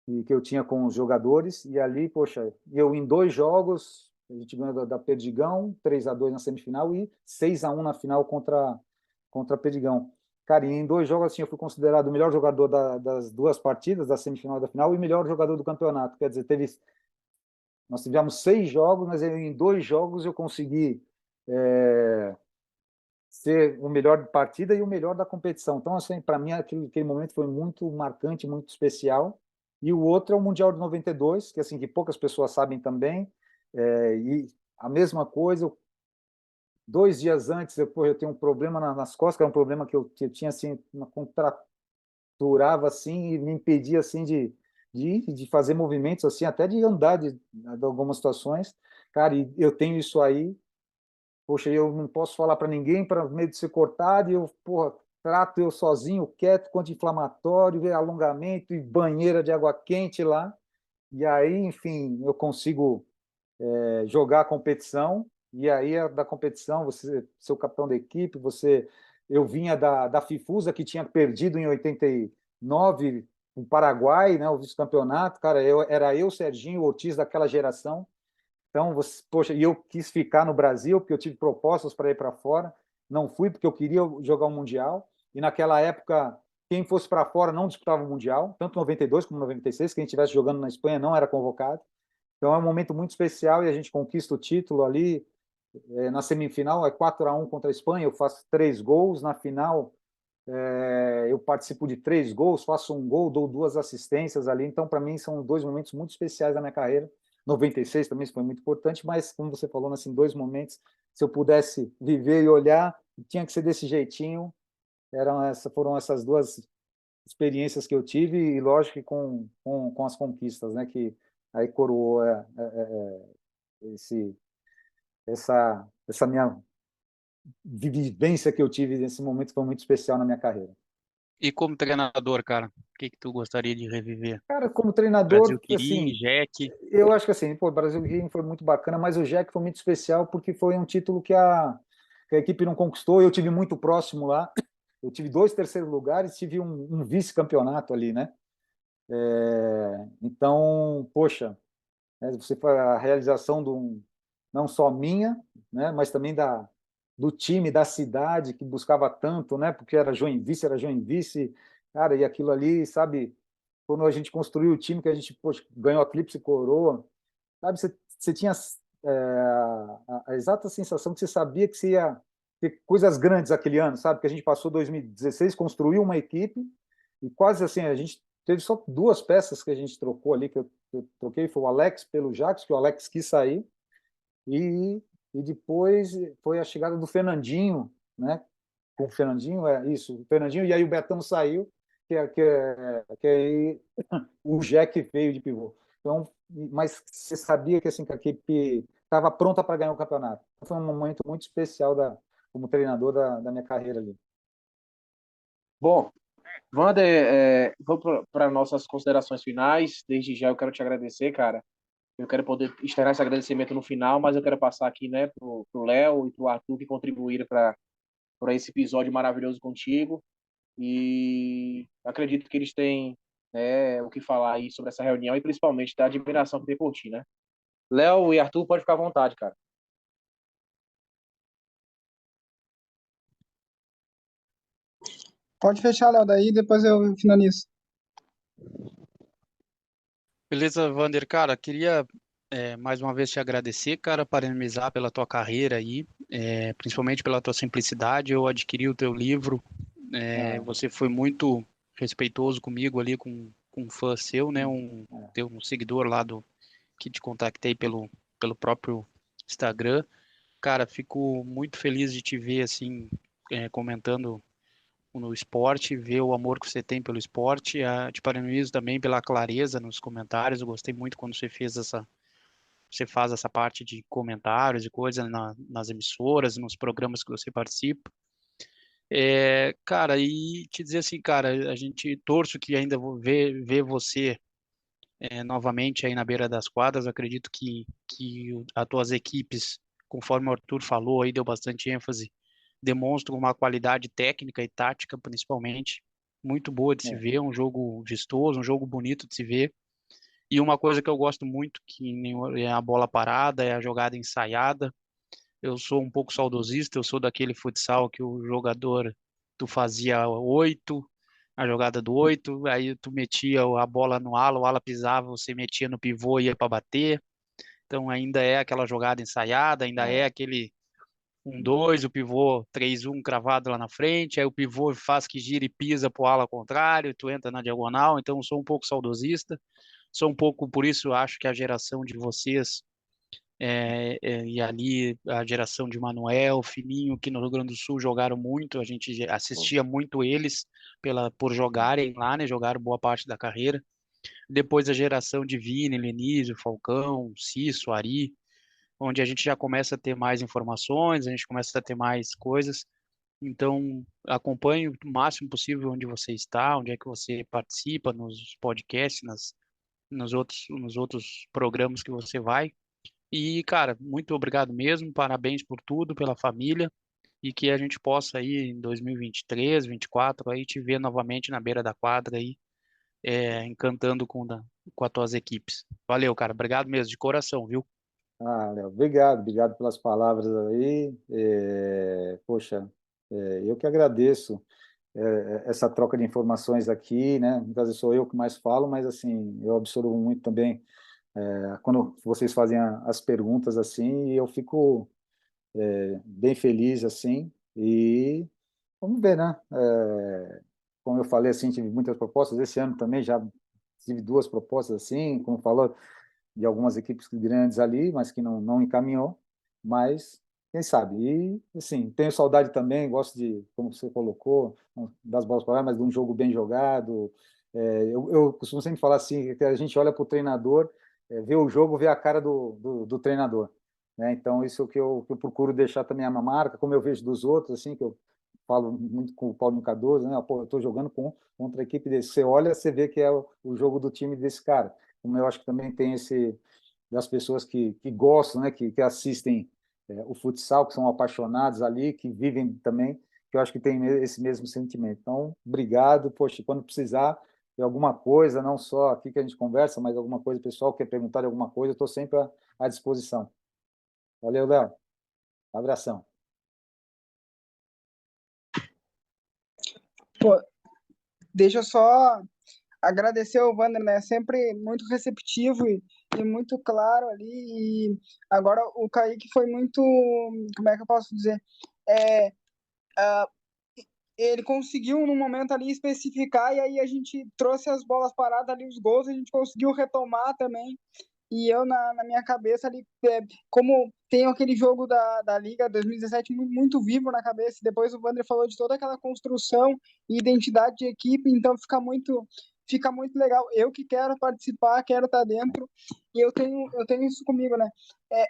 B: e que eu tinha com os jogadores, e ali, poxa, eu em 2 jogos, a gente ganhou da Perdigão, 3-2 na semifinal e 6-1 na final contra a Perdigão. Cara, e em 2 jogos, assim, eu fui considerado o melhor jogador das 2 partidas, da semifinal e da final, e o melhor jogador do campeonato. Quer dizer, nós tivemos 6 jogos, mas em 2 jogos eu consegui ser o melhor de partida e o melhor da competição. Então, assim, para mim, aquele momento foi muito marcante, muito especial. E o outro é o Mundial de 92, que assim que poucas pessoas sabem também. E a mesma coisa, 2 dias antes, eu tenho um problema nas costas, que era um problema que eu tinha assim, uma contraturava assim e me impedia assim de fazer movimentos assim, até de andar de algumas situações. Cara, e eu tenho isso aí. Poxa, eu não posso falar para ninguém para medo de ser cortado, e eu, porra, trato eu sozinho, quieto, com anti-inflamatório, alongamento e banheira de água quente lá. E aí, enfim, eu consigo jogar a competição, e aí da competição, você ser o capitão da equipe, eu vinha da Fifusa, que tinha perdido em 89 o Paraguai, né, o vice-campeonato, cara, era eu, Serginho, Ortiz daquela geração. Então, poxa, e eu quis ficar no Brasil, porque eu tive propostas para ir para fora, não fui porque eu queria jogar o Mundial, e naquela época, quem fosse para fora não disputava o Mundial, tanto 92 como 96, quem estivesse jogando na Espanha não era convocado. Então é um momento muito especial e a gente conquista o título ali. Na semifinal é 4-1 contra a Espanha, eu faço 3 gols, na final eu participo de 3 gols, faço um gol, dou 2 assistências ali. Então, para mim, são 2 momentos muito especiais da minha carreira. 96 também foi muito importante, mas, como você falou, assim, 2 momentos, se eu pudesse viver e olhar, tinha que ser desse jeitinho. Foram essas 2 experiências que eu tive, e lógico que com as conquistas, né, que aí coroou esse, essa minha vivência que eu tive nesse momento, foi muito especial na minha carreira.
C: E como treinador, cara, o que que tu gostaria de reviver?
B: Cara, como
C: Brasil
B: treinador,
C: Quirinho,
B: assim,
C: Jack.
B: eu acho que assim, pô, o Brasil Game foi muito bacana, mas o Jack foi muito especial porque foi um título que a equipe não conquistou. Eu tive muito próximo lá. Eu tive 2 terceiros lugares, tive um vice-campeonato ali, né? Então, poxa, você foi a realização não só minha, né, mas também do time, da cidade que buscava tanto, né? Porque era Joinville, cara, e aquilo ali, sabe? Quando a gente construiu o time, que a gente, poxa, ganhou a Tríplice Coroa, sabe? Você tinha a exata sensação que você sabia que você ia ter coisas grandes aquele ano, sabe? Que a gente passou 2016, construiu uma equipe e quase assim, a gente teve só 2 peças que a gente trocou ali, que eu troquei, foi o Alex pelo Jacques, que o Alex quis sair, e, e depois foi a chegada do Fernandinho, né? Com o Fernandinho, isso, o Fernandinho, e aí o Betão saiu, que aí o Jack veio de pivô. Então, mas você sabia que, assim, que a equipe estava pronta para ganhar o campeonato. Foi um momento muito especial como treinador da minha carreira ali.
A: Bom, Wander, vamos para nossas considerações finais. Desde já eu quero te agradecer, cara. Eu quero poder externar esse agradecimento no final, mas eu quero passar aqui, né, pro Léo e pro Arthur, que contribuíram para esse episódio maravilhoso contigo. E acredito que eles têm, o que falar aí sobre essa reunião e principalmente da admiração que tem por ti, né? Léo e Arthur, pode ficar à vontade, cara.
D: Pode fechar, Léo, daí depois eu finalizo.
C: Beleza, Vander, cara, queria mais uma vez te agradecer, cara, parabenizar pela tua carreira aí, principalmente pela tua simplicidade. Eu adquiri o teu livro,
B: Ah,
C: você foi muito respeitoso comigo ali com um fã seu, né? Tem um seguidor lá que te contactei pelo próprio Instagram. Cara, fico muito feliz de te ver assim, comentando no esporte, ver o amor que você tem pelo esporte. Te parabenizo também pela clareza nos comentários. Eu gostei muito quando você faz essa parte de comentários e coisas nas emissoras, nos programas que você participa. Cara, e te dizer assim, cara, a gente torço que ainda vou ver você novamente aí na beira das quadras. Eu acredito que as tuas equipes, conforme o Arthur falou aí, deu bastante ênfase, demonstram uma qualidade técnica e tática, principalmente, muito boa de se
B: É.
C: ver, um jogo vistoso, um jogo bonito de se ver. E uma coisa que eu gosto muito, que é a bola parada, é a jogada ensaiada. Eu sou um pouco saudosista, eu sou daquele futsal que o jogador, tu fazia 8, a jogada do 8, aí tu metia a bola no ala, o ala pisava, você metia no pivô e ia para bater. Então ainda é aquela jogada ensaiada, ainda é
B: É.
C: aquele 1-2, o pivô 3-1 cravado lá na frente, aí o pivô faz que gira e pisa pro ala contrário, tu entra na diagonal. Então eu sou um pouco saudosista, sou um pouco, por isso acho que a geração de vocês e ali a geração de Manuel, Fininho, que no Rio Grande do Sul jogaram muito, a gente assistia muito eles por jogarem lá, né? Jogaram boa parte da carreira. Depois a geração de Vini, Lenísio, Falcão, Cício, Ari, onde a gente já começa a ter mais informações, a gente começa a ter mais coisas. Então, acompanhe o máximo possível onde você está, onde é que você participa, nos podcasts, nos outros programas que você vai. E, cara, muito obrigado mesmo, parabéns por tudo, pela família, e que a gente possa aí em 2023, 24, aí te ver novamente na beira da quadra aí, encantando com as tuas equipes. Valeu, cara, obrigado mesmo, de coração, viu?
B: Léo, obrigado pelas palavras aí. Poxa, eu que agradeço essa troca de informações aqui, né? Muitas vezes sou eu que mais falo, mas assim, eu absorvo muito também quando vocês fazem as perguntas assim, e eu fico bem feliz assim. E vamos ver, né? Como eu falei assim, tive muitas propostas. Esse ano também já tive duas propostas assim, como falou, de algumas equipes grandes ali, mas que não encaminhou, mas quem sabe. E, assim, tenho saudade também, gosto de, como você colocou, das bolas paradas, mas de um jogo bem jogado. Eu costumo sempre falar assim, que a gente olha para o treinador, vê o jogo, vê a cara do treinador. Né? Então, isso que eu procuro deixar também a minha marca, como eu vejo dos outros, assim, que eu falo muito com o Paulo Cardoso, né? Pô, eu estou jogando contra a equipe desse. Você olha, você vê que é o jogo do time desse cara. Como eu acho que também tem das pessoas que gostam, né, que assistem o futsal, que são apaixonados ali, que vivem também, que eu acho que tem esse mesmo sentimento. Então, obrigado, poxa, quando precisar de alguma coisa, não só aqui que a gente conversa, mas alguma coisa, pessoal quer perguntar de alguma coisa, eu estou sempre à disposição. Valeu, Léo. Abração.
D: Pô, deixa eu só agradecer ao Wander, né? Sempre muito receptivo e muito claro ali. E agora o Kaique foi muito, como é que eu posso dizer? É, ele conseguiu no momento ali especificar e aí a gente trouxe as bolas paradas ali, os gols, a gente conseguiu retomar também. E eu, na minha cabeça ali, como tem aquele jogo da Liga 2017 muito vivo na cabeça, depois o Wander falou de toda aquela construção e identidade de equipe, então fica muito legal. Eu que quero participar, quero estar dentro, e eu tenho isso comigo, né?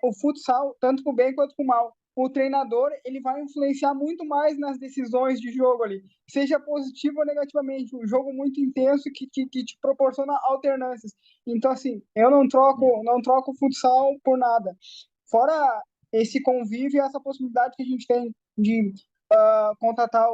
D: O futsal, tanto pro bem quanto pro mal. O treinador, ele vai influenciar muito mais nas decisões de jogo ali, seja positivo ou negativamente. Um jogo muito intenso que te proporciona alternâncias. Então, assim, eu não troco futsal por nada. Fora esse convívio e essa possibilidade que a gente tem de contratar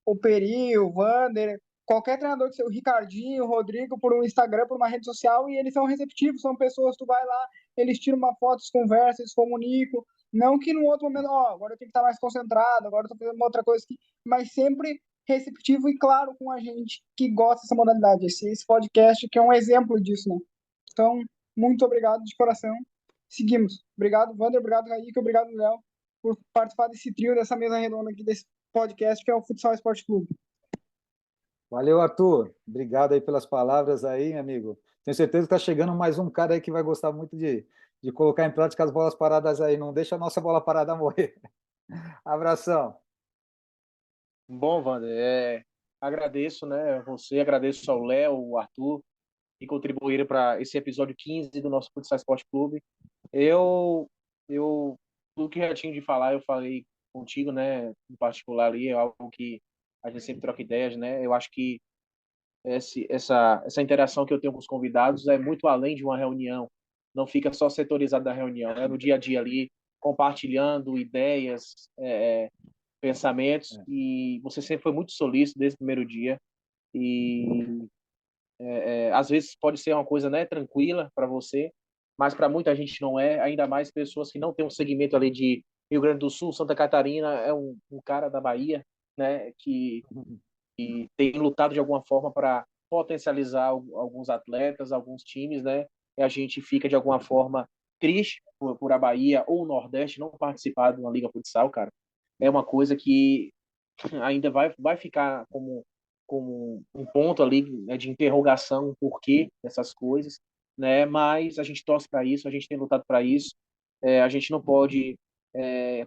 D: o Peri, o Vander, qualquer treinador que seja, o Ricardinho, o Rodrigo, por um Instagram, por uma rede social, e eles são receptivos, são pessoas, tu vai lá, eles tiram uma foto, eles conversam, eles comunicam. Não que no outro momento, agora eu tenho que estar mais concentrado, agora eu tô fazendo uma outra coisa aqui, mas sempre receptivo e claro com a gente que gosta dessa modalidade. Esse podcast que é um exemplo disso, né? Então, muito obrigado de coração. Seguimos. Obrigado, Wander. Obrigado, Raíque. Obrigado, Léo, por participar desse trio, dessa mesa redonda aqui, desse podcast, que é o Futsal Esporte Clube.
B: Valeu, Arthur. Obrigado aí pelas palavras aí, meu amigo. Tenho certeza que está chegando mais um cara aí que vai gostar muito de colocar em prática as bolas paradas aí. Não deixa a nossa bola parada morrer. Abração.
A: Bom, Wander, agradeço, né, você, agradeço ao Léo, ao Arthur, que contribuíram para esse episódio 15 do nosso Futsal Esporte Clube. Eu, eu, tudo que já tinha de falar, eu falei contigo, né, em particular ali, é algo que a gente sempre troca ideias, né, eu acho que essa interação que eu tenho com os convidados é muito além de uma reunião, não fica só setorizado da reunião, é no dia a dia ali, compartilhando ideias, pensamentos, e você sempre foi muito solícito desde o primeiro dia, e às vezes pode ser uma coisa, né, tranquila para você, mas para muita gente não é, ainda mais pessoas que não têm um segmento ali de Rio Grande do Sul, Santa Catarina, é um cara da Bahia, né, que tem lutado de alguma forma para potencializar alguns atletas, alguns times, né, e a gente fica de alguma forma triste por a Bahia ou o Nordeste não participar de uma liga futsal, cara. É uma coisa que ainda vai ficar como um ponto ali, né, de interrogação, o porquê dessas coisas, né? Mas a gente torce para isso, a gente tem lutado para isso. A gente não pode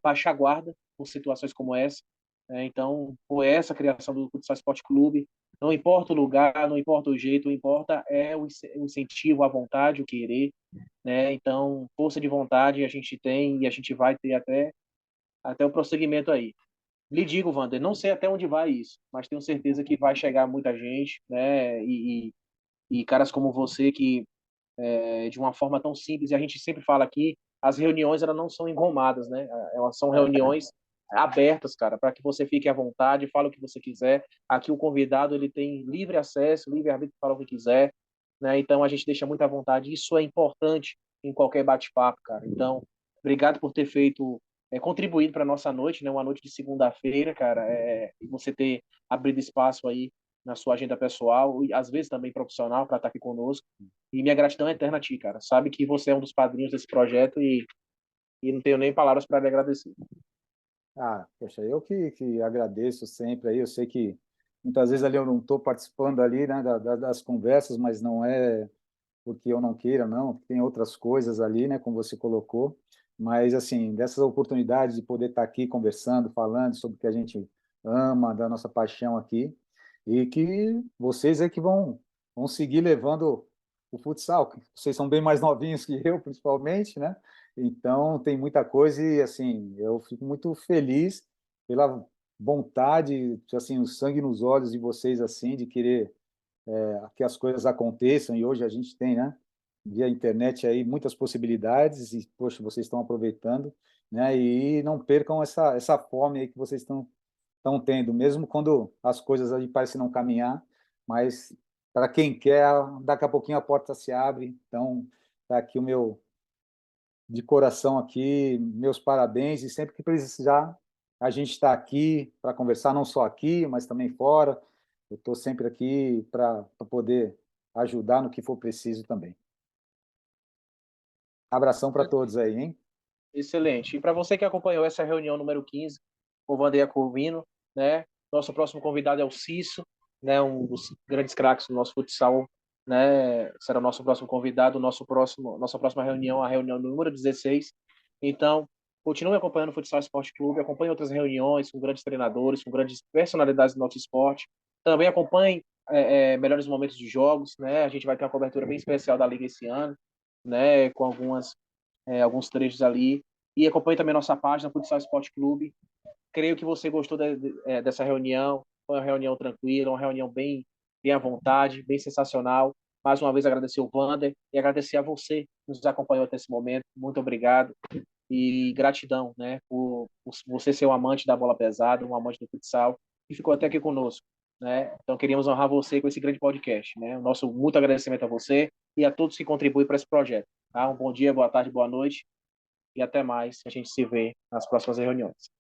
A: baixar a guarda por situações como essa. Então, por essa criação do Futsal Esporte Clube, não importa o lugar, não importa o jeito, o importa é o incentivo, a vontade, o querer, né? Então, força de vontade a gente tem e a gente vai ter até o prosseguimento aí. Lhe digo, Wander, não sei até onde vai isso, mas tenho certeza que vai chegar muita gente, né? E caras como você que, de uma forma tão simples, e a gente sempre fala aqui, as reuniões elas não são engomadas, né? Elas são reuniões abertas, cara, para que você fique à vontade, fale o que você quiser. Aqui o convidado ele tem livre acesso, livre arbítrio para o que quiser, né? Então a gente deixa muito à vontade. Isso é importante em qualquer bate-papo, cara. Então, obrigado por ter feito contribuído para nossa noite, né? Uma noite de segunda-feira, cara, e você ter abrido espaço aí na sua agenda pessoal e às vezes também profissional para estar aqui conosco. E minha gratidão é eterna a ti, cara. Sabe que você é um dos padrinhos desse projeto e não tenho nem palavras para lhe agradecer.
B: Ah, poxa, eu que agradeço sempre aí. Eu sei que muitas vezes ali eu não estou participando ali, né, das conversas, mas não é porque eu não queira, não. Tem outras coisas ali, né, como você colocou. Mas, assim, dessas oportunidades de poder estar aqui conversando, falando sobre o que a gente ama, da nossa paixão aqui, e que vocês é que vão seguir levando o futsal. Vocês são bem mais novinhos que eu, principalmente, né? Então, tem muita coisa e, assim, eu fico muito feliz pela vontade, assim, o sangue nos olhos de vocês, assim, de querer que as coisas aconteçam. E hoje a gente tem, né, via internet aí, muitas possibilidades e, poxa, vocês estão aproveitando, né? E não percam essa fome aí que vocês estão tendo, mesmo quando as coisas aí parecem não caminhar, mas para quem quer, daqui a pouquinho a porta se abre. Então, tá aqui o meu de coração aqui, meus parabéns, e sempre que precisar, a gente está aqui para conversar, não só aqui, mas também fora. Eu estou sempre aqui para poder ajudar no que for preciso também. Abração para todos aí, hein?
A: Excelente. E para você que acompanhou essa reunião número 15, o Vandeia Corvino, né? Nosso próximo convidado é o Cício, né? Um dos grandes craques do nosso futsal, né? Será o nosso próximo convidado, nossa próxima reunião, a reunião número 16. Então, continue acompanhando o Futsal Esporte Clube, acompanhe outras reuniões com grandes treinadores, com grandes personalidades do nosso esporte. Também acompanhe melhores momentos de jogos, né? A gente vai ter uma cobertura bem especial da Liga esse ano, né? Com alguns trechos ali. E acompanhe também nossa página, Futsal Esporte Clube. Creio que você gostou dessa reunião. Foi uma reunião tranquila, uma reunião bem à vontade, bem sensacional. Mais uma vez agradecer o Wander e agradecer a você que nos acompanhou até esse momento. Muito obrigado e gratidão, né, por você ser um amante da bola pesada, um amante do futsal e ficou até aqui conosco, né? Então queríamos honrar você com esse grande podcast, né? O nosso muito agradecimento a você e a todos que contribuem para esse projeto. Tá? Um bom dia, boa tarde, boa noite e até mais. A gente se vê nas próximas reuniões.